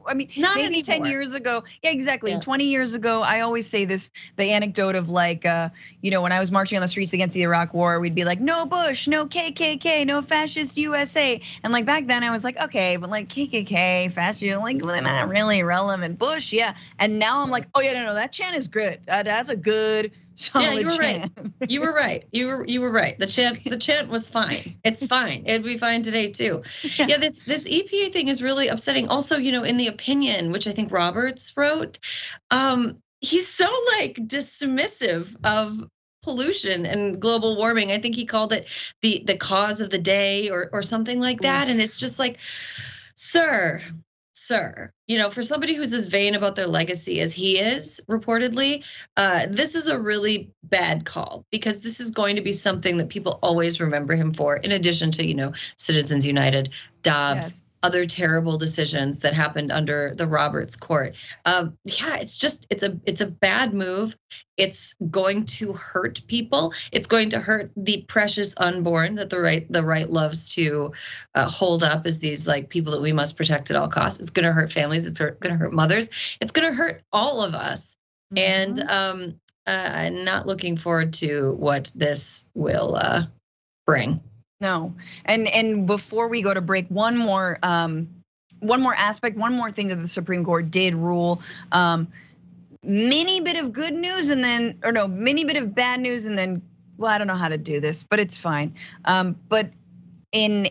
I mean, not maybe anymore. 10 years ago. Yeah, exactly. 20 years ago, I always say this, the anecdote of like, when I was marching on the streets against the Iraq war, we'd be like, no Bush, no KKK, no fascist USA. And like back then I was like, okay, but like KKK, fascist, like they're not really relevant. Bush, yeah. And now I'm like, oh yeah, no, that chant is good. That's a good, solid chant. You were right. You were right. The chant was fine. It's fine. It'd be fine today too. Yeah, this EPA thing is really upsetting. Also, in the opinion, which I think Roberts wrote, he's so like dismissive of pollution and global warming. I think he called it the cause of the day or something like that. And it's just like, sir, for somebody who's as vain about their legacy as he is, reportedly, this is a really bad call, because this is going to be something that people always remember him for, in addition to, Citizens United, Dobbs, other terrible decisions that happened under the Roberts court. It's a bad move. It's going to hurt people. It's going to hurt the precious unborn that the right loves to hold up as these like people that we must protect at all costs. It's going to hurt families. It's going to hurt mothers. It's going to hurt all of us. And I'm not looking forward to what this will bring. No, and before we go to break, one more aspect, one more thing that the Supreme Court did rule. Mini bit of good news mini bit of bad news, and then, well, I don't know how to do this, but it's fine. But in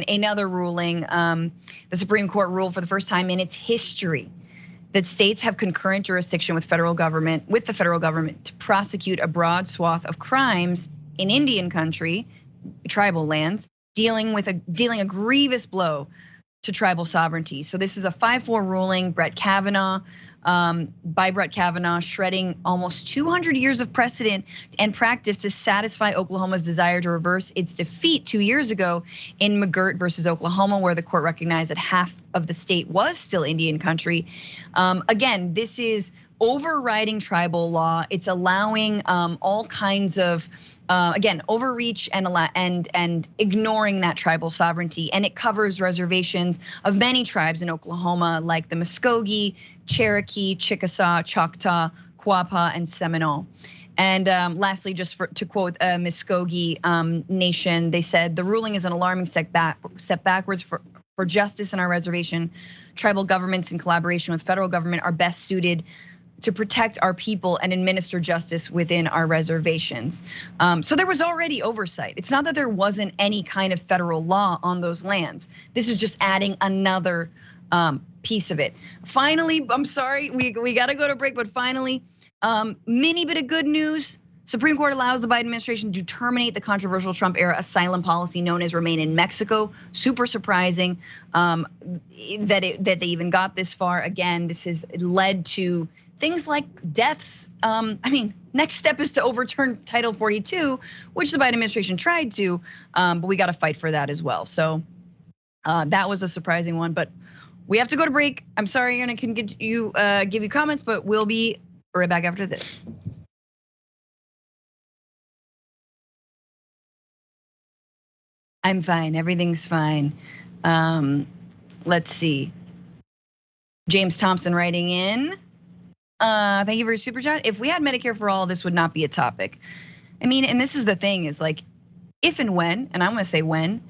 another ruling, the Supreme Court ruled for the first time in its history that states have concurrent jurisdiction with the federal government to prosecute a broad swath of crimes in Indian country, tribal lands, dealing a grievous blow to tribal sovereignty. So this is a 5-4 ruling, by Brett Kavanaugh, shredding almost 200 years of precedent and practice to satisfy Oklahoma's desire to reverse its defeat 2 years ago in McGirt versus Oklahoma, where the court recognized that half of the state was still Indian country. Again, this is overriding tribal law. It's allowing all kinds of again, overreach and ignoring that tribal sovereignty, and it covers reservations of many tribes in Oklahoma, like the Muskogee, Cherokee, Chickasaw, Choctaw, Quapaw, and Seminole. And lastly, just to quote Muskogee Nation, they said the ruling is an alarming step backwards for justice in our reservation. Tribal governments, in collaboration with federal government, are best suited to protect our people and administer justice within our reservations. So there was already oversight. It's not that there wasn't any kind of federal law on those lands. This is just adding another piece of it. Finally, I'm sorry, we gotta go to break, but finally, mini bit of good news. Supreme Court allows the Biden administration to terminate the controversial Trump era asylum policy known as Remain in Mexico. Super surprising that they even got this far. Again, this has led to things like deaths. I mean, next step is to overturn Title 42, which the Biden administration tried to, but we got to fight for that as well. So that was a surprising one, but we have to go to break. I'm sorry, Erin, I can give you comments, but we'll be right back after this. I'm fine, everything's fine. Let's see. James Thompson writing in. Thank you for your super chat. If we had Medicare for all, this would not be a topic. I mean, and this is the thing is like, if and when, and I'm gonna say when,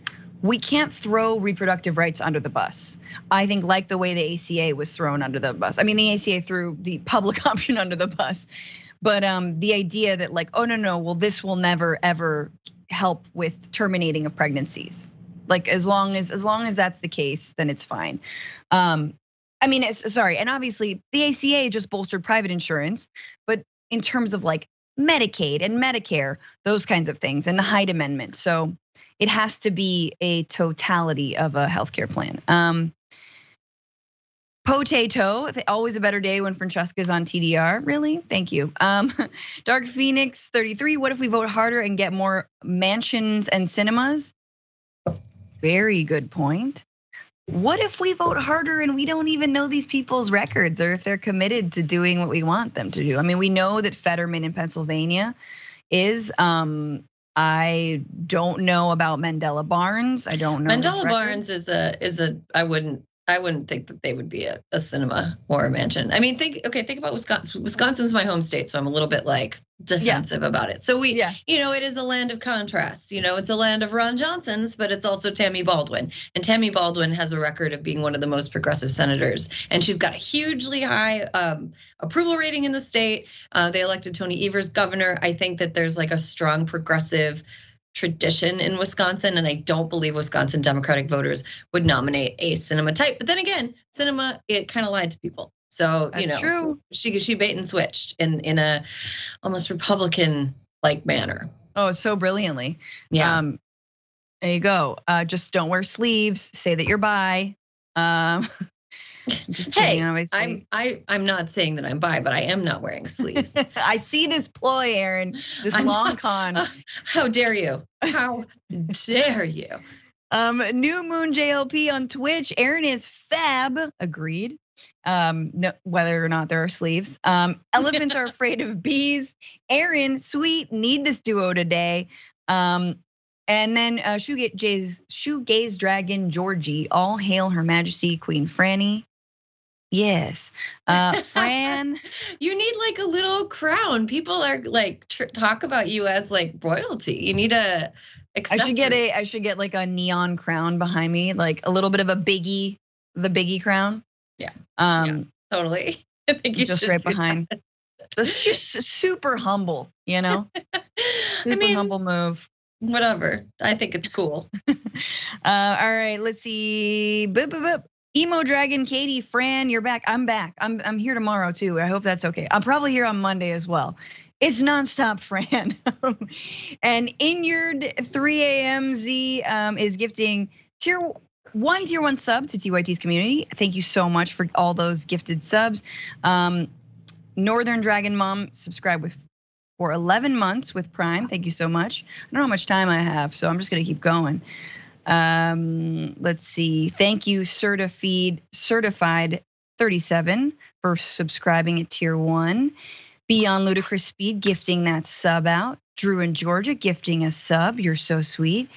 we can't throw reproductive rights under the bus. I think like the way the ACA was thrown under the bus. I mean, the ACA threw the public option under the bus, but the idea that like, oh no, well this will never ever help with terminating of pregnancies. Like as long as that's the case, then it's fine. I mean, sorry, and obviously the ACA just bolstered private insurance, but in terms of like Medicaid and Medicare, those kinds of things, and the Hyde Amendment. So it has to be a totality of a healthcare plan. Potato, always a better day when Francesca's on TDR. Really? Thank you. Dark Phoenix 33, what if we vote harder and get more mansions and cinemas? Very good point. What if we vote harder and we don't even know these people's records or if they're committed to doing what we want them to do? I mean, we know that Fetterman in Pennsylvania is, I don't know about Mandela Barnes. I don't know. Mandela Barnes is a, I wouldn't think that they would be a cinema or a mansion. I mean, think about Wisconsin. Wisconsin's my home state, so I'm a little bit like defensive about it. So it is a land of contrasts. It's a land of Ron Johnsons, but it's also Tammy Baldwin. And Tammy Baldwin has a record of being one of the most progressive senators. And she's got a hugely high approval rating in the state. They elected Tony Evers governor. I think that there's like a strong progressive tradition in Wisconsin, and I don't believe Wisconsin Democratic voters would nominate a cinema type. But then again, cinema, it kind of lied to people. So that's true. She bait and switched in a almost Republican like manner. Oh, so brilliantly. Yeah. There you go. Just don't wear sleeves. Say that you're bi. Hey, I'm not saying that I'm bi, but I am not wearing sleeves. I see this ploy, Erin. This long con. How dare you? How dare you? New Moon JLP on Twitch. Erin is fab. Agreed. No, whether or not there are sleeves. Elephants are afraid of bees. Erin, sweet, need this duo today. And then Shoegaze Dragon Georgie. All hail Her Majesty Queen Franny. Yes, Fran. You need like a little crown. People are like talk about you as like royalty. You need a accessory. I should get like a neon crown behind me, like a little bit of the Biggie crown. Yeah. Yeah, totally. I think you just should right behind. That's just super humble, Super humble move. Whatever. I think it's cool. All right, let's see. Boop, boop, boop. Emo Dragon, Katie, Fran, you're back. I'm back. I'm here tomorrow too. I hope that's okay. I'm probably here on Monday as well. It's nonstop, Fran. And Inyard 3 AM Z is gifting tier 1 tier 1 sub to TYT's community. Thank you so much for all those gifted subs. Northern Dragon Mom subscribed for 11 months with Prime. Thank you so much. I don't know how much time I have, so I'm just gonna keep going. Let's see. Thank you, Certified 37 for subscribing at tier 1. Beyond Ludicrous Speed gifting that sub out. Drew in Georgia gifting a sub. You're so sweet.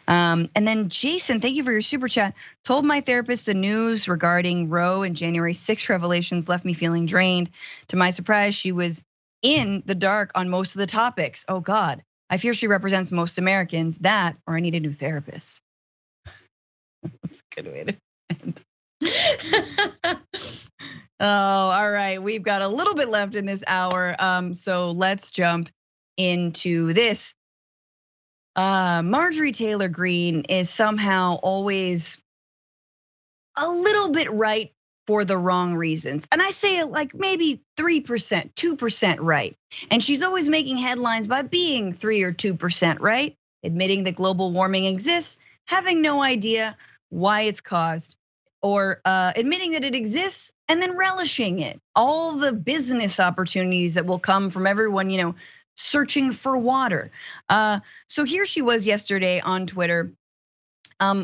And then Jason, thank you for your super chat. Told my therapist the news regarding Roe and January 6th revelations left me feeling drained. To my surprise, she was in the dark on most of the topics. Oh God, I fear she represents most Americans. That, or I need a new therapist. That's a good way to end. Oh, all right. We've got a little bit left in this hour. So let's jump into this. Marjorie Taylor Greene is somehow always a little bit right for the wrong reasons. And I say it like maybe 3%, 2% right. And she's always making headlines by being 3 or 2% right, admitting that global warming exists, having no idea why it's caused, or admitting that it exists and then relishing it. All the business opportunities that will come from everyone, searching for water. So here she was yesterday on Twitter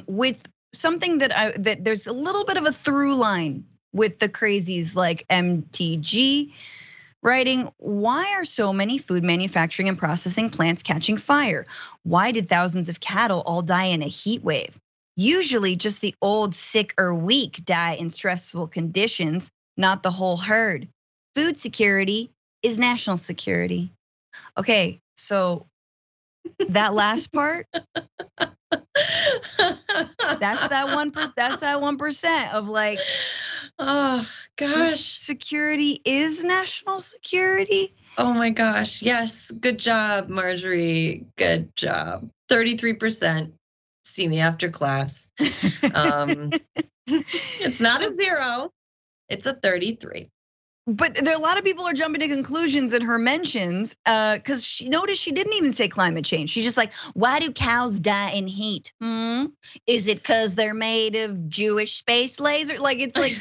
with something that there's a little bit of a through line with the crazies like MTG, writing, why are so many food manufacturing and processing plants catching fire? Why did thousands of cattle all die in a heat wave? Usually just the old, sick, or weak die in stressful conditions, not the whole herd. Food security is national security. Okay, so that last part, that's that 1% of like, oh gosh, security is national security. Oh my gosh, yes, good job, Marjorie, good job. 33%. See me after class. It's not a 0, it's a 33. But there are a lot of people are jumping to conclusions in her mentions, because she noticed she didn't even say climate change. She's just like, why do cows die in heat? Is it because they're made of Jewish space laser? Like, it's like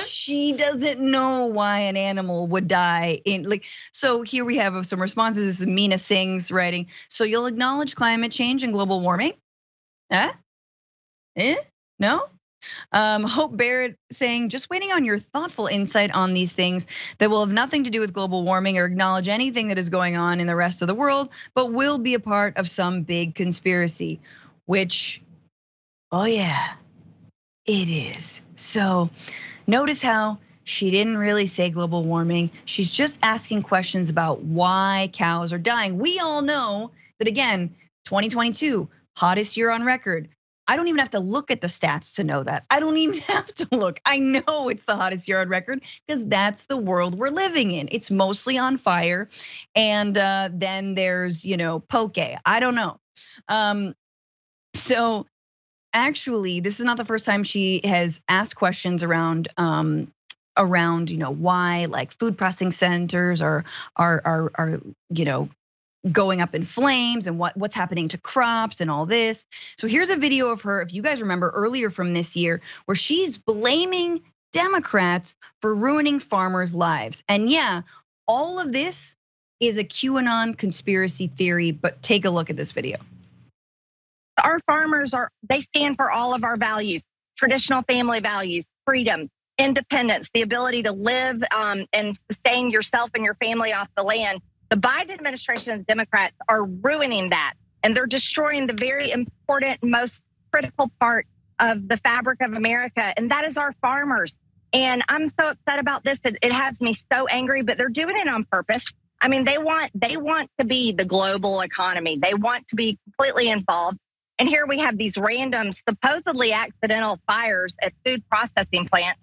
she doesn't know why an animal would die in like. So here we have some responses. This is Mina Singh's writing. So you'll acknowledge climate change and global warming? No? Hope Barrett saying, just waiting on your thoughtful insight on these things that will have nothing to do with global warming or acknowledge anything that is going on in the rest of the world, but will be a part of some big conspiracy, which, oh yeah, it is. So notice how she didn't really say global warming. She's just asking questions about why cows are dying. We all know that, again, 2022, hottest year on record. I don't even have to look at the stats to know that. I don't even have to look. I know it's the hottest year on record because that's the world we're living in. It's mostly on fire. And then there's, poke. I don't know. So actually, this is not the first time she has asked questions around why like food processing centers are going up in flames and what's happening to crops and all this. So here's a video of her, if you guys remember earlier from this year, where she's blaming Democrats for ruining farmers' lives. And yeah, all of this is a QAnon conspiracy theory, but take a look at this video. Our farmers they stand for all of our values, traditional family values, freedom, independence, the ability to live and sustain yourself and your family off the land. The Biden administration and the Democrats are ruining that, and they're destroying the very important, most critical part of the fabric of America, and that is our farmers. And I'm so upset about this that it has me so angry, but they're doing it on purpose. I mean, they want to be the global economy. They want to be completely involved. And here we have these random, supposedly accidental fires at food processing plants.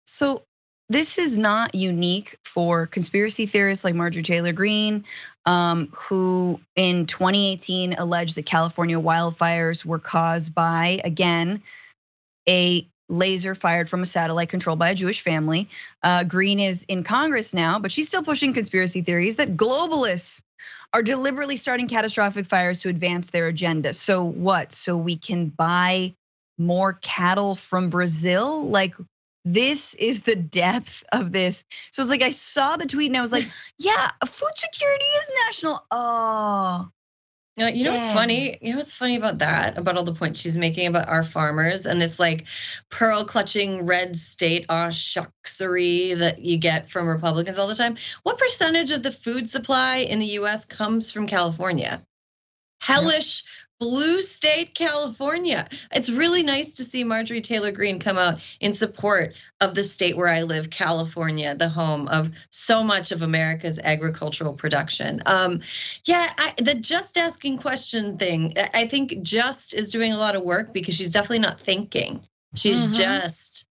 So this is not unique for conspiracy theorists like Marjorie Taylor Greene, who in 2018 alleged that California wildfires were caused by, again, a laser fired from a satellite controlled by a Jewish family. Greene is in Congress now, but she's still pushing conspiracy theories that globalists are deliberately starting catastrophic fires to advance their agenda. So what? So we can buy more cattle from Brazil? Like, this is the depth of this. So it's like, I saw the tweet and I was like, yeah, food security is national. Oh. You know what's funny? You know what's funny about that? About all the points she's making about our farmers and this like pearl clutching red state shucksery that you get from Republicans all the time. What percentage of the food supply in the US comes from California? Hellish blue state California. It's really nice to see Marjorie Taylor Greene come out in support of the state where I live, California, the home of so much of America's agricultural production. The just asking question thing, I think just is doing a lot of work because she's definitely not thinking. She's just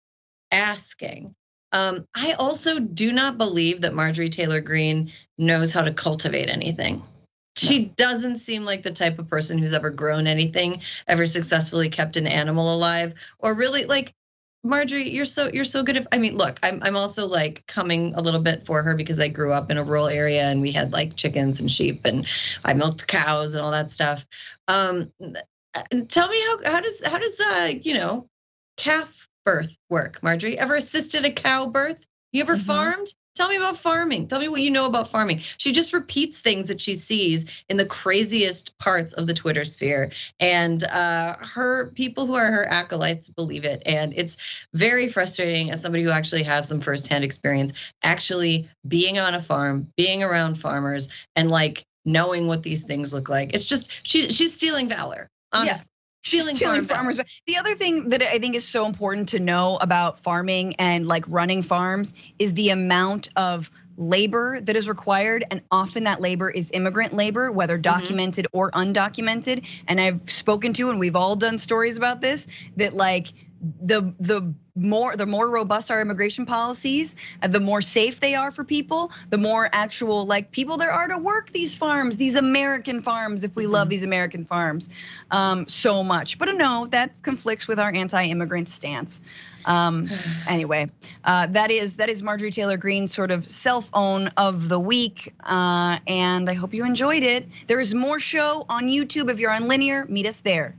asking. I also do not believe that Marjorie Taylor Greene knows how to cultivate anything. She doesn't seem like the type of person who's ever grown anything, ever successfully kept an animal alive, or really like Marjorie, you're so good at, I mean, look, I'm also like coming a little bit for her because I grew up in a rural area and we had like chickens and sheep and I milked cows and all that stuff. Tell me how does calf birth work, Marjorie? Ever assisted a cow birth? You ever farmed? Tell me about farming. Tell me what you know about farming. She just repeats things that she sees in the craziest parts of the Twitter sphere. And her people who are her acolytes believe it. And it's very frustrating as somebody who actually has some firsthand experience, actually being on a farm, being around farmers, and like knowing what these things look like. It's just, she's stealing valor, honestly. Yeah. Stealing farmers. The other thing that I think is so important to know about farming and like running farms is the amount of labor that is required, and often that labor is immigrant labor, whether documented or undocumented. And I've spoken to, and we've all done stories about this, that like the more robust our immigration policies, the more safe they are for people, the more actual like people there are to work these farms, these American farms, if we love these American farms so much. But no, that conflicts with our anti-immigrant stance. Anyway, that is Marjorie Taylor Greene's sort of self-own of the week, and I hope you enjoyed it. There is more show on YouTube. If you're on linear, meet us there.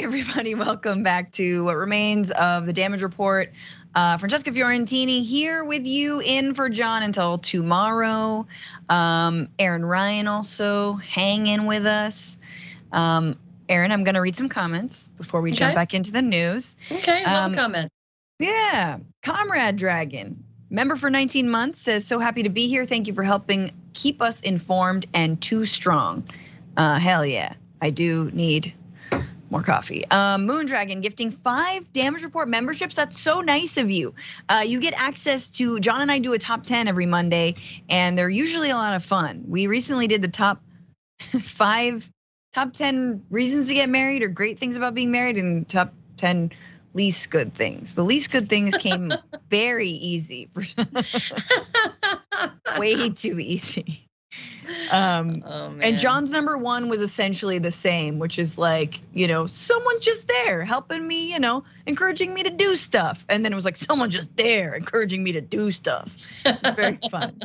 everybody, welcome back to what remains of the Damage Report. Francesca Fiorentini here with you, in for John until tomorrow. Erin Ryan also hanging with us. Erin, I'm gonna read some comments before we jump back into the news. Okay, love a comment. Yeah, Comrade Dragon, member for 19 months, says, so happy to be here. Thank you for helping keep us informed and too strong. Hell yeah, I do need more coffee. Moon Dragon gifting 5 Damage Report memberships. That's so nice of you. You get access to, John and I do a top 10 every Monday, and they're usually a lot of fun. We recently did the top 10 reasons to get married or great things about being married, and top 10 least good things. The least good things came very easy, way too easy. And John's number 1 was essentially the same, which is like, someone just there helping me, encouraging me to do stuff. And then it was like, someone just there encouraging me to do stuff. It's very fun.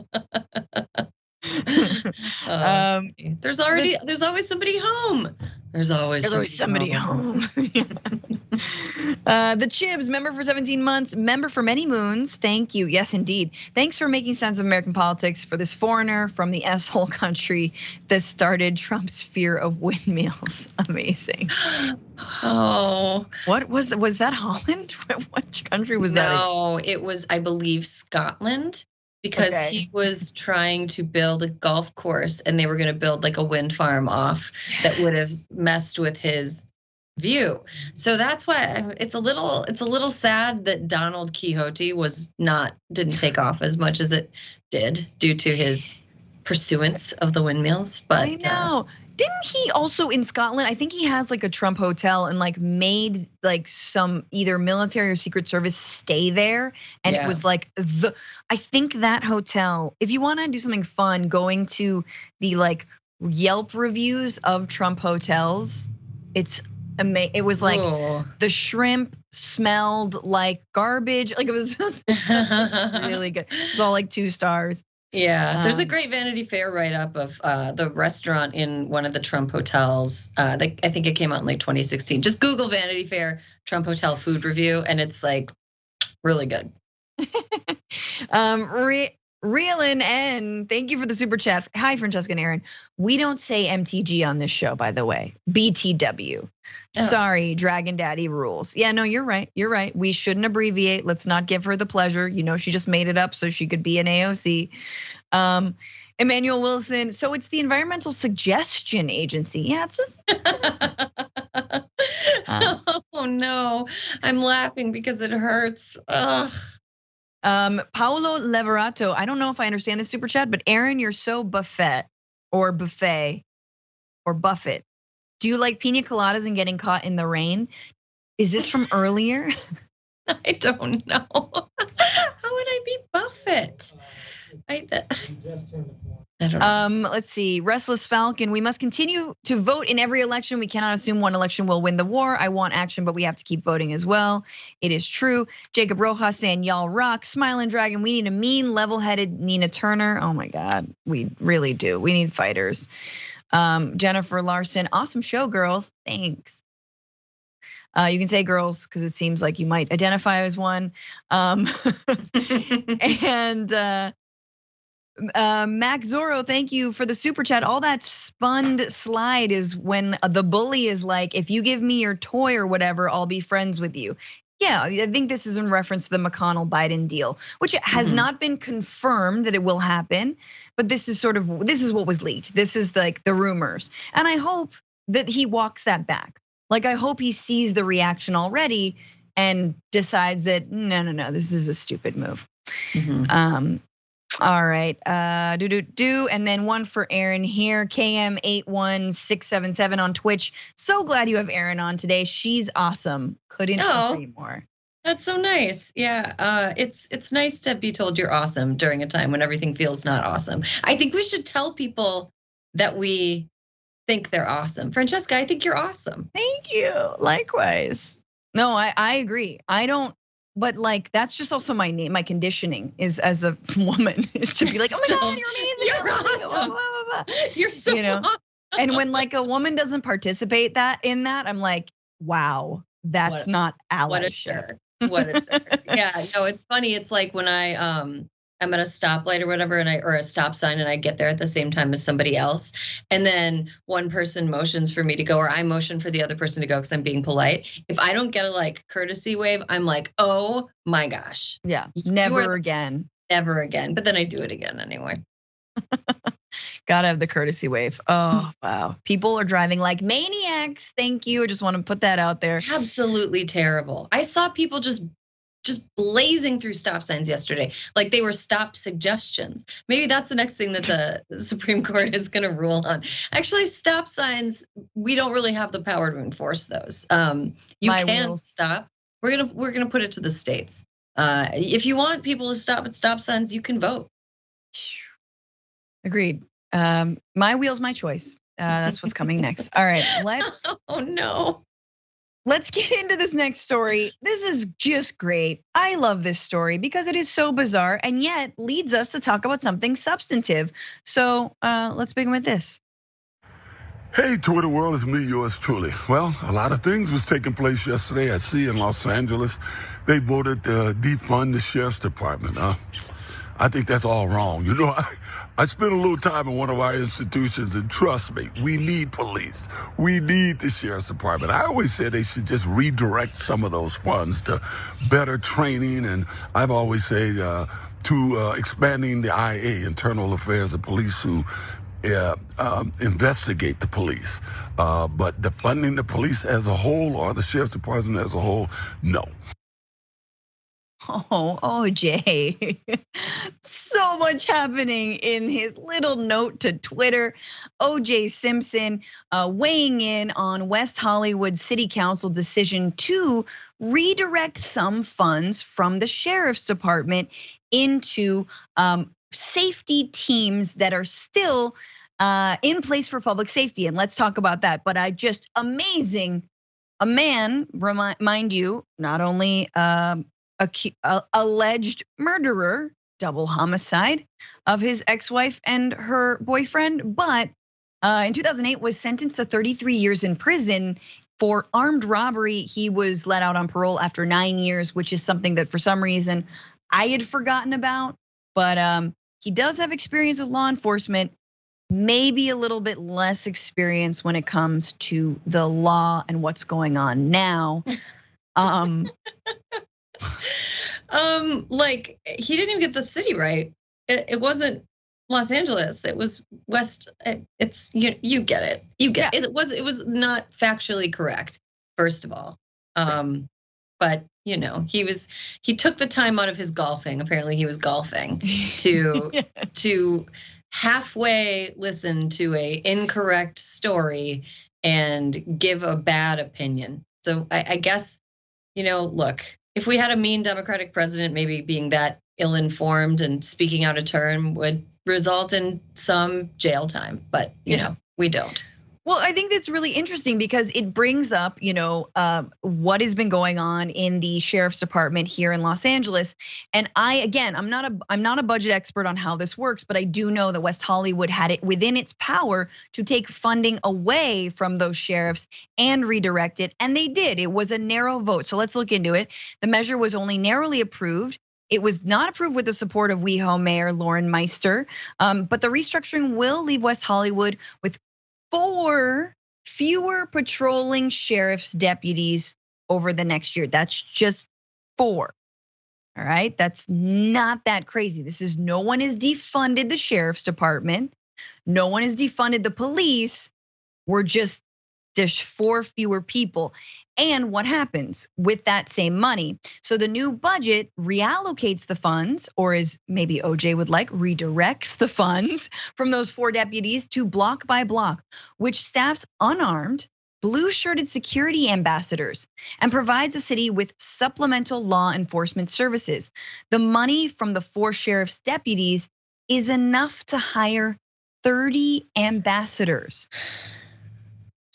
There's always somebody home. There's always somebody home. The Chibs, member for 17 months, member for many moons. Thank you. Yes, indeed. Thanks for making sense of American politics for this foreigner from the S-hole country that started Trump's fear of windmills. Amazing. Oh, what was that? Holland? What country was that? No, it was, I believe, Scotland. Because he was trying to build a golf course, and they were going to build like a wind farm off that would have messed with his view. So that's why it's a little sad that Donald Quixote didn't take off as much as it did due to his pursuance of the windmills. But I know. Didn't he also in Scotland? I think he has like a Trump hotel and like made like some either military or Secret Service stay there. And it was like I think that hotel, if you want to do something fun, going to the like Yelp reviews of Trump hotels, it's amazing. It was like the shrimp smelled like garbage. Like it was really good. It's all like 2 stars. Yeah, there's a great Vanity Fair write-up of the restaurant in one of the Trump hotels. I think it came out in like 2016. Just Google Vanity Fair Trump Hotel food review, and it's like really good. Reelin N, thank you for the super chat. Hi, Francesca and Erin. We don't say MTG on this show, by the way. BTW. Oh. Sorry, Dragon Daddy rules. Yeah, no, you're right. You're right. We shouldn't abbreviate. Let's not give her the pleasure. She just made it up so she could be an AOC. Emmanuel Wilson. So it's the Environmental Suggestion Agency. Yeah, it's just. Oh no, I'm laughing because it hurts. Ugh. Paolo Leverato, I don't know if I understand this super chat, but Erin, you're so buffet. Do you like pina coladas and getting caught in the rain? Is this from earlier? I don't know. How would I be Buffett? I don't know. Let's see. Restless Falcon. We must continue to vote in every election. We cannot assume one election will win the war. I want action, but we have to keep voting as well. It is true. Jacob Rojas saying, y'all rock. Smiling Dragon. We need a mean, level-headed Nina Turner. Oh my God, we really do. We need fighters. Jennifer Larson. Awesome show, girls. Thanks. You can say girls because it seems like you might identify as one. And Mac Zorro, thank you for the super chat. All that spun slide is when the bully is like, if you give me your toy or whatever, I'll be friends with you. Yeah, I think this is in reference to the McConnell-Biden deal, which has not been confirmed that it will happen, but this is what was leaked. This is like the rumors. And I hope that he walks that back. Like I hope he sees the reaction already and decides that no, this is a stupid move. All right, and then one for Erin here, KM81677 on Twitch. So glad you have Erin on today. She's awesome. Couldn't agree more. That's so nice. Yeah, it's nice to be told you're awesome during a time when everything feels not awesome. I think we should tell people that we think they're awesome. Francesca, I think you're awesome. Thank you. Likewise. No, I agree. I don't. But like that's just also my conditioning is as a woman is to be like, oh my God, you're amazing. You're awesome. You're so awesome. And when like a woman doesn't participate in that, I'm like, wow, that's not allyship. What a jerk. What a jerk. Yeah, no, it's funny. It's like when I'm at a stoplight or whatever, or a stop sign, and I get there at the same time as somebody else, and then one person motions for me to go, or I motion for the other person to go because I'm being polite. If I don't get a like courtesy wave, I'm like, oh my gosh. Yeah, never again. Never again. But then I do it again anyway. Gotta have the courtesy wave. Oh, wow. People are driving like maniacs. Thank you. I just want to put that out there. Absolutely terrible. I saw people just blazing through stop signs yesterday. Like they were stop suggestions. Maybe that's the next thing that the Supreme Court is going to rule on. Actually, stop signs, we don't really have the power to enforce those. You can stop. We're gonna put it to the states. If you want people to stop at stop signs, you can vote. Agreed. My wheel's my choice. That's what's coming next. All right, oh no. Let's get into this next story. This is just great. I love this story because it is so bizarre and yet leads us to talk about something substantive. So let's begin with this. Hey, Twitter world, it's me, yours truly. Well, a lot of things was taking place yesterday. I see in Los Angeles, they voted to defund the sheriff's department. I think that's all wrong. You know, I spent a little time in one of our institutions, and trust me, we need police. We need the sheriff's department. I always said they should just redirect some of those funds to better training, and I've always said to expanding the IA, Internal Affairs of Police, who investigate the police. But defunding the police as a whole or the sheriff's department as a whole, no. Oh, OJ. So much happening in his little note to Twitter. OJ Simpson weighing in on West Hollywood City Council decision to redirect some funds from the sheriff's department into safety teams that are still in place for public safety. And let's talk about that. But amazing. A man, mind you, not only alleged murderer, double homicide of his ex-wife and her boyfriend, but in 2008 was sentenced to 33 years in prison for armed robbery. He was let out on parole after 9 years, which is something that for some reason I had forgotten about. But he does have experience with law enforcement, maybe a little bit less experience when it comes to the law and what's going on now. Like he didn't even get the city right. It wasn't Los Angeles. It was West. It's you get it. You get it. It was not factually correct. First of all, but you know he took the time out of his golfing. Apparently he was golfing to halfway listen to a incorrect story and give a bad opinion. So I guess look. If we had a mean Democratic president, maybe being that ill-informed and speaking out of turn would result in some jail time, but we don't. Well, I think that's really interesting because it brings up, what has been going on in the sheriff's department here in Los Angeles. And I'm not a budget expert on how this works, but I do know that West Hollywood had it within its power to take funding away from those sheriffs and redirect it, and they did. It was a narrow vote, so let's look into it. The measure was only narrowly approved. It was not approved with the support of WeHo Mayor Lauren Meister, but the restructuring will leave West Hollywood with 4 fewer patrolling sheriff's deputies over the next year. That's just 4. All right, that's not that crazy. No one has defunded the sheriff's department. No one has defunded the police. There's 4 fewer people. And what happens with that same money? So the new budget reallocates the funds, or as maybe OJ would like, redirects the funds from those 4 deputies to block by block, which staffs unarmed, blue-shirted security ambassadors and provides the city with supplemental law enforcement services. The money from the 4 sheriff's deputies is enough to hire 30 ambassadors.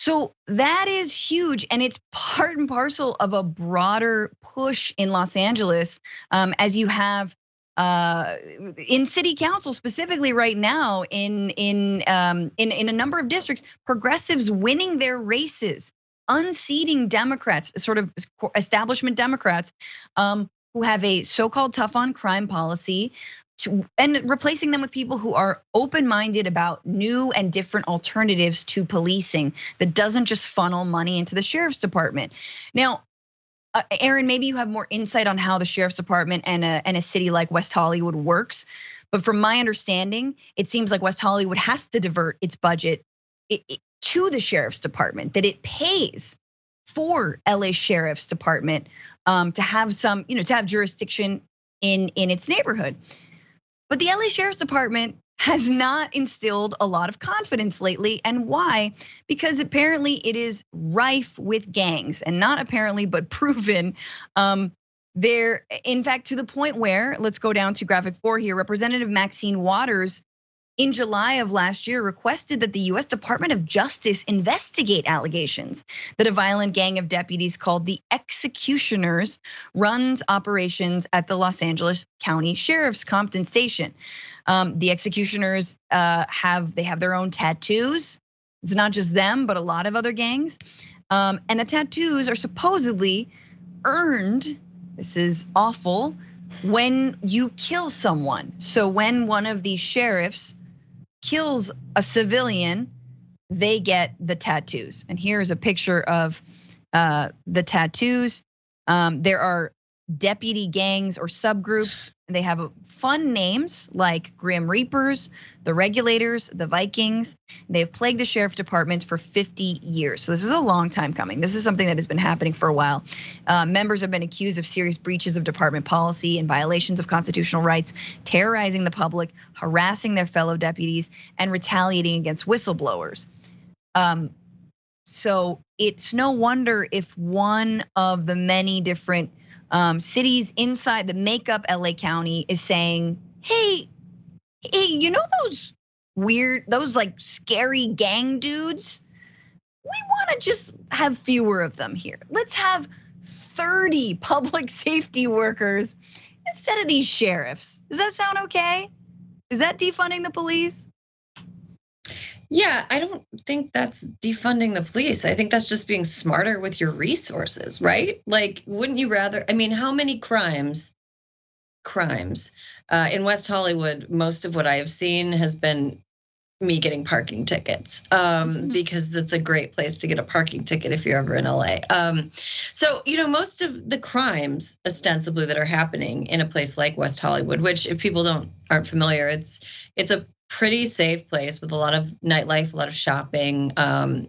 So that is huge, and it's part and parcel of a broader push in Los Angeles, as you have in city council specifically right now in a number of districts, progressives winning their races unseating Democrats, sort of establishment Democrats, who have a so-called tough on crime policy, and replacing them with people who are open-minded about new and different alternatives to policing that doesn't just funnel money into the sheriff's department. Now, Erin, maybe you have more insight on how the sheriff's department and a city like West Hollywood works. But from my understanding, it seems like West Hollywood has to divert its budget to the sheriff's department, that it pays for LA Sheriff's Department to have some, to have jurisdiction in its neighborhood. But the LA Sheriff's Department has not instilled a lot of confidence lately. And why? Because apparently it is rife with gangs, and not apparently, but proven. They're, in fact, to the point where, let's go down to graphic 4 here, Representative Maxine Waters in July of last year requested that the US Department of Justice investigate allegations that a violent gang of deputies called the Executioners runs operations at the Los Angeles County Sheriff's Compton Station. The Executioners have their own tattoos. It's not just them, but a lot of other gangs. And the tattoos are supposedly earned, this is awful, when you kill someone. So when one of these sheriffs kills a civilian, they get the tattoos. And here's a picture of the tattoos. There are deputy gangs or subgroups. They have fun names like Grim Reapers, the Regulators, the Vikings. They have plagued the sheriff departments for 50 years. So this is a long time coming. This is something that has been happening for a while. Members have been accused of serious breaches of department policy and violations of constitutional rights, terrorizing the public, harassing their fellow deputies, and retaliating against whistleblowers. So it's no wonder if one of the many different cities inside that make up LA County is saying, hey, you know those like scary gang dudes? We want to just have fewer of them here. Let's have 30 public safety workers instead of these sheriffs. Does that sound okay? Is that defunding the police? Yeah, I don't think that's defunding the police. I think that's just being smarter with your resources, right? Like, wouldn't you rather, I mean, how many crimes in West Hollywood, most of what I have seen has been me getting parking tickets, because that's a great place to get a parking ticket if you're ever in LA. So, most of the crimes ostensibly that are happening in a place like West Hollywood, which if people aren't familiar, it's a pretty safe place with a lot of nightlife, a lot of shopping.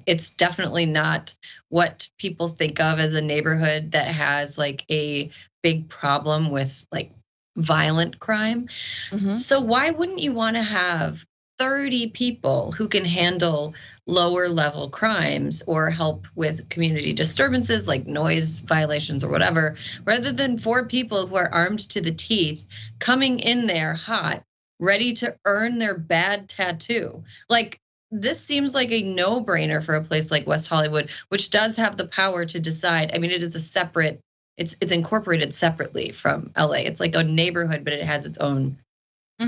It's definitely not what people think of as a neighborhood that has like a big problem with like violent crime. So why wouldn't you want to have 30 people who can handle lower level crimes or help with community disturbances like noise violations or whatever, rather than 4 people who are armed to the teeth coming in there hot, ready to earn their bad tattoo? Like, this seems like a no-brainer for a place like West Hollywood, which does have the power to decide. I mean, it is a separate, it's incorporated separately from LA. It's like a neighborhood, but it has its own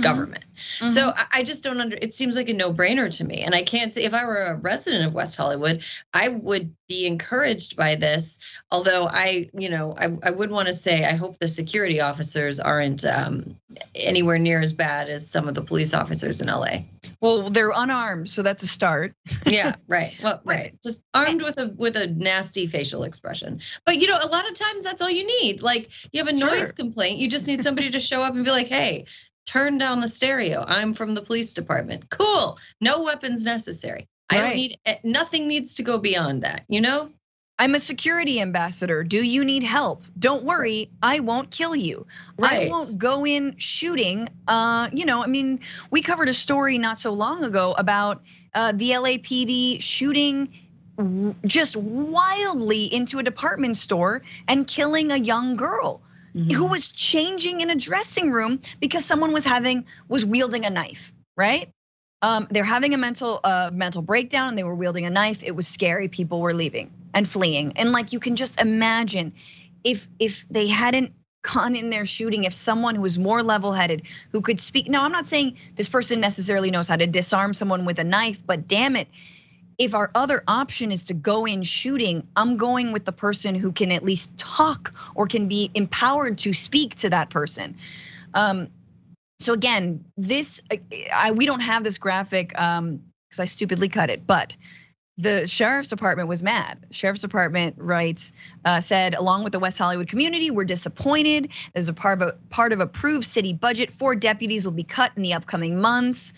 government. So I just don't it seems like a no-brainer to me. And I can't say, if I were a resident of West Hollywood, I would be encouraged by this. Although I would want to say, I hope the security officers aren't anywhere near as bad as some of the police officers in LA. Well, they're unarmed, so that's a start. Yeah, right. Well, right. Just armed with a nasty facial expression. But a lot of times that's all you need. Like, you have a noise complaint, you just need somebody to show up and be like, hey, turn down the stereo. I'm from the police department. Cool. No weapons necessary. I don't need, nothing needs to go beyond that, I'm a security ambassador. Do you need help? Don't worry, I won't kill you. I won't go in shooting. We covered a story not so long ago about the LAPD shooting just wildly into a department store and killing a young girl who was changing in a dressing room because someone was wielding a knife, right? They're having a mental breakdown and they were wielding a knife. It was scary. People were leaving and fleeing. And like, you can just imagine if they hadn't gone in there shooting, if someone who was more level-headed, who could speak. Now, I'm not saying this person necessarily knows how to disarm someone with a knife, but damn it, if our other option is to go in shooting, I'm going with the person who can at least talk or can be empowered to speak to that person. So again, we don't have this graphic because I stupidly cut it, but the sheriff's department was mad. Sheriff's department writes, said, along with the West Hollywood community, we're disappointed. As a part of approved city budget, 4 deputies will be cut in the upcoming months.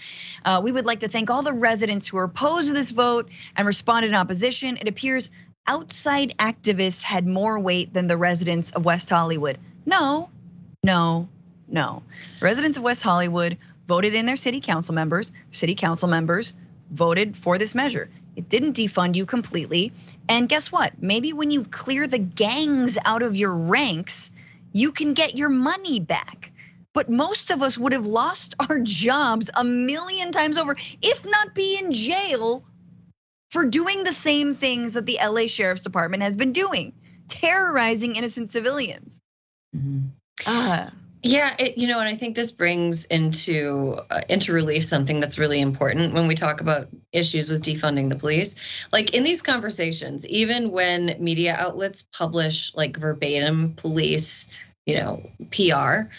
We would like to thank all the residents who are opposed to this vote and responded in opposition. It appears outside activists had more weight than the residents of West Hollywood. No. Residents of West Hollywood voted in their city council members. City council members voted for this measure. It didn't defund you completely. And guess what? Maybe when you clear the gangs out of your ranks, you can get your money back. But most of us would have lost our jobs 1,000,000 times over, if not be in jail for doing the same things that the LA Sheriff's Department has been doing, terrorizing innocent civilians. Yeah, and I think this brings into relief something that's really important when we talk about issues with defunding the police. Like in these conversations, even when media outlets publish like verbatim police, PR,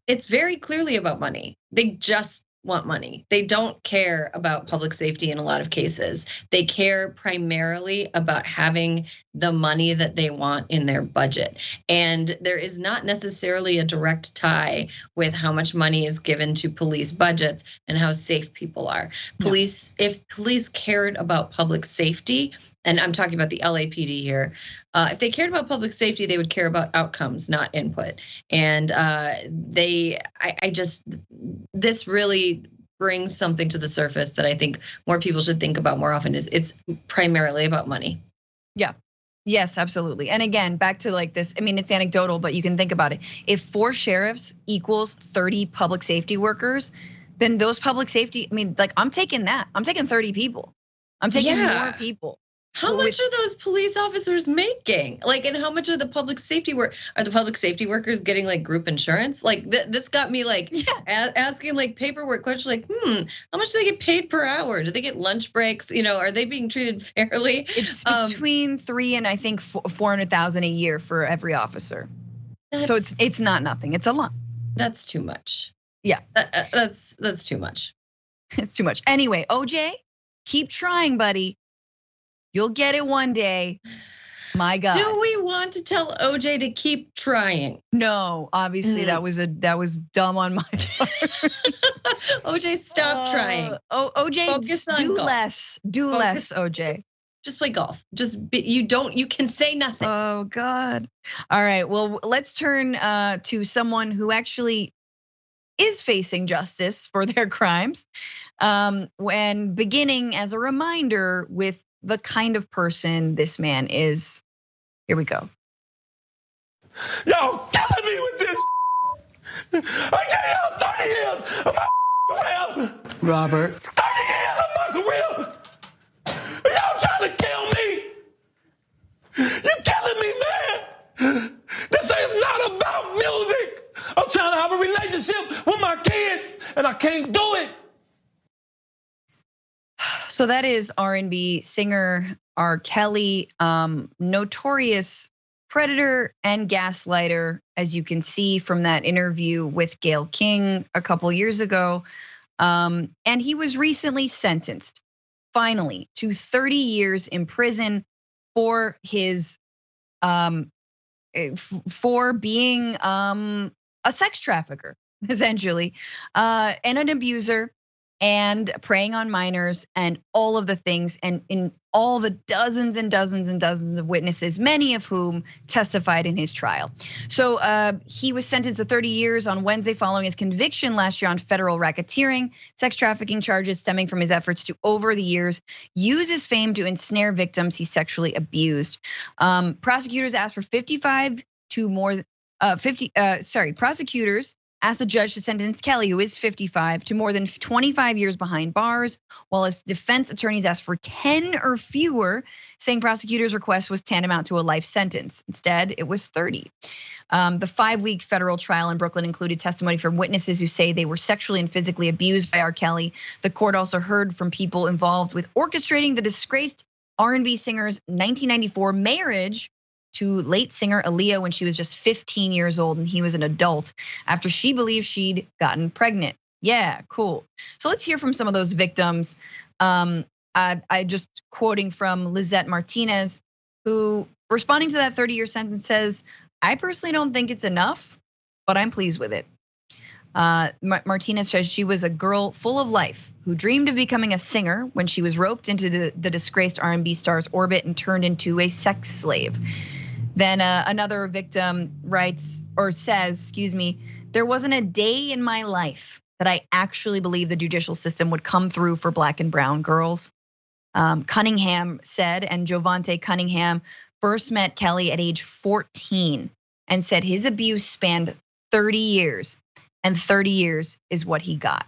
it's very clearly about money. They just want money. They don't care about public safety in a lot of cases. They care primarily about having the money that they want in their budget. And there is not necessarily a direct tie with how much money is given to police budgets and how safe people are. If police cared about public safety, and I'm talking about the LAPD here, if they cared about public safety, they would care about outcomes, not input. And this really brings something to the surface that I think more people should think about more often. Is it's primarily about money. Yeah. Yes, absolutely. And again, back to like this, I mean, it's anecdotal, but you can think about it. If 4 sheriffs equals 30 public safety workers, then those public safety, I mean, like I'm taking that. I'm taking 30 people. I'm taking more people. How much are those police officers making? Like, and how much are the public safety workers getting like group insurance? Like this got me like asking like paperwork questions like, how much do they get paid per hour? Do they get lunch breaks? Are they being treated fairly? It's between 3 and I think 400,000 a year for every officer. So it's not nothing. It's a lot. That's too much. Yeah, that's too much. It's too much. Anyway, OJ, keep trying, buddy. You'll get it one day. My God. Do we want to tell OJ to keep trying? No, obviously that was dumb on my part. OJ, stop trying. OJ, focus on do golf. less. Do less, OJ. Just play golf. You can say nothing. Oh God. All right. Well, let's turn to someone who actually is facing justice for their crimes. When beginning as a reminder with the kind of person this man is. Here we go. Y'all killing me with this. I gave y'all 30 years of my career. Robert. 30 years of my career. Y'all trying to kill me. You killing me, man. This is not about music. I'm trying to have a relationship with my kids, and I can't do it. So that is R&B singer R. Kelly, notorious predator and gaslighter, as you can see from that interview with Gayle King a couple years ago. And he was recently sentenced, finally, to 30 years in prison for his for being a sex trafficker, essentially, and an abuser, and preying on minors, and all of the things, and in all the dozens and dozens and dozens of witnesses, many of whom testified in his trial. So he was sentenced to 30 years on Wednesday following his conviction last year on federal racketeering, sex trafficking charges stemming from his efforts to, over the years, use his fame to ensnare victims he sexually abused. Prosecutors asked for prosecutors asked the judge to sentence Kelly, who is 55, to more than 25 years behind bars, while his defense attorneys asked for 10 or fewer, saying prosecutors' request was tantamount to a life sentence. Instead, it was 30. The 5-week federal trial in Brooklyn included testimony from witnesses who say they were sexually and physically abused by R. Kelly. The court also heard from people involved with orchestrating the disgraced R&B singer's 1994 marriage to late singer Aaliyah when she was just 15 years old and he was an adult, after she believed she'd gotten pregnant. Yeah, cool. So let's hear from some of those victims. I just quoting from Lizette Martinez, who responding to that 30-year sentence says, "I personally don't think it's enough, but I'm pleased with it." Martinez says she was a girl full of life who dreamed of becoming a singer when she was roped into the disgraced R&B star's orbit and turned into a sex slave. Then another victim writes or says, "There wasn't a day in my life that I actually believed the judicial system would come through for Black and brown girls." Cunningham said, and Jovante Cunningham first met Kelly at age 14 and said his abuse spanned 30 years, and 30 years is what he got.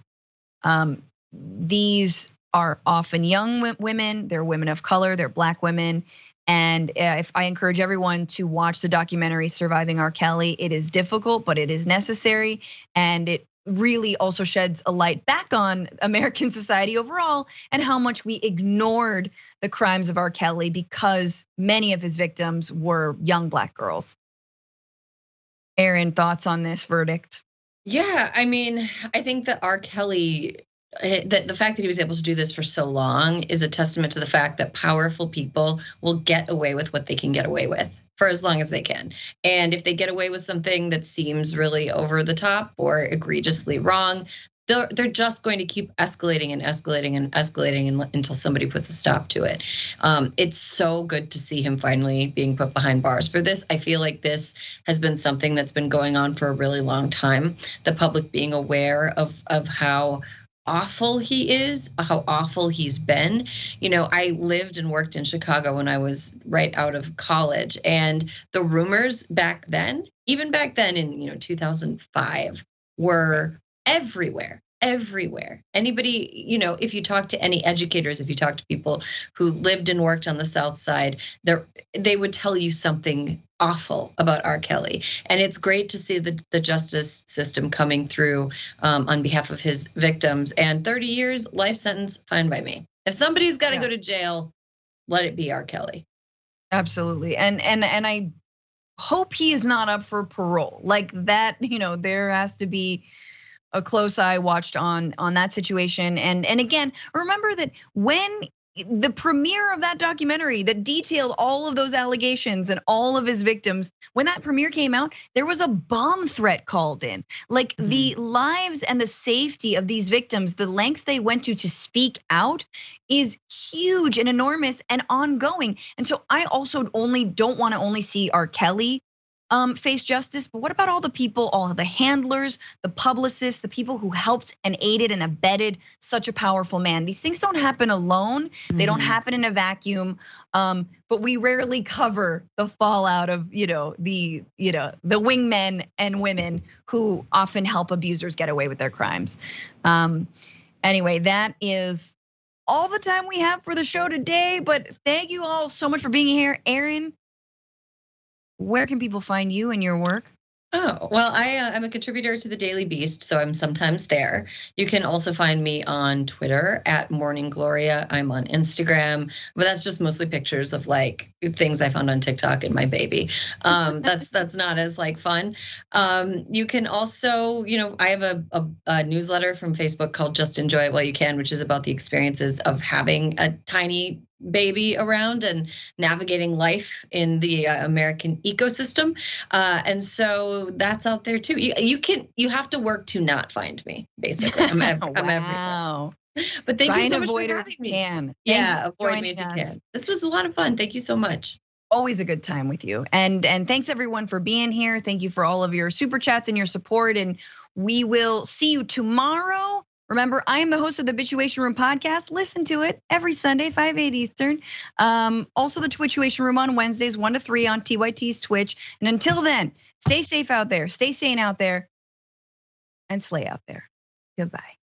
These are often young women, they're women of color, they're Black women. And if I encourage everyone to watch the documentary Surviving R. Kelly, it is difficult, but it is necessary. And it really also sheds a light back on American society overall and how much we ignored the crimes of R. Kelly because many of his victims were young Black girls. Erin, thoughts on this verdict? Yeah, I mean, I think that R. Kelly, the fact that he was able to do this for so long is a testament to the fact that powerful people will get away with what they can get away with for as long as they can. And if they get away with something that seems really over the top or egregiously wrong, they're just going to keep escalating and escalating and escalating until somebody puts a stop to it. It's so good to see him finally being put behind bars for this. I feel like this has been something that's been going on for a really long time. The public being aware of how awful he is, how awful he's been. You know, I lived and worked in Chicago when I was right out of college, and the rumors back then, even back then in 2005, were everywhere. Anybody, if you talk to any educators, if you talk to people who lived and worked on the South Side, they would tell you something awful about R. Kelly. And it's great to see the justice system coming through on behalf of his victims. And 30 years, life sentence, fine by me. If somebody's got to go to jail, let it be R. Kelly. Absolutely. And I hope he is not up for parole. Like that, there has to be a close eye watched on that situation. And again, remember that when the premiere of that documentary that detailed all of those allegations and all of his victims, when that premiere came out, there was a bomb threat called in. Like the lives and the safety of these victims, the lengths they went to speak out is huge and enormous and ongoing. And so I also don't want to only see R. Kelly face justice, but what about all the people, all the handlers, the publicists, the people who helped and aided and abetted such a powerful man? These things don't happen alone. They don't happen in a vacuum. But we rarely cover the fallout of, the wingmen and women who often help abusers get away with their crimes. Anyway, that is all the time we have for the show today, but thank you all so much for being here. Erin, where can people find you and your work? Oh, well, I'm a contributor to the Daily Beast, so I'm sometimes there. You can also find me on Twitter at Morning Gloria. I'm on Instagram, but that's just mostly pictures of like things I found on TikTok and my baby. That's not as like fun. You can also, I have a newsletter from Facebook called Just Enjoy It While You Can, which is about the experiences of having a tiny baby around and navigating life in the American ecosystem. And so that's out there too. You have to work to not find me, basically. I'm everywhere. But thank you so much for having me. Yeah, avoid me if you can. This was a lot of fun. Thank you so much. Always a good time with you. And thanks everyone for being here. Thank you for all of your super chats and your support. And we will see you tomorrow. Remember, I am the host of the Bitchuation Room podcast. Listen to it every Sunday, 5-8 Eastern. Also the Twitchuation Room on Wednesdays, 1 to 3 on TYT's Twitch. And until then, stay safe out there. Stay sane out there. and slay out there. Goodbye.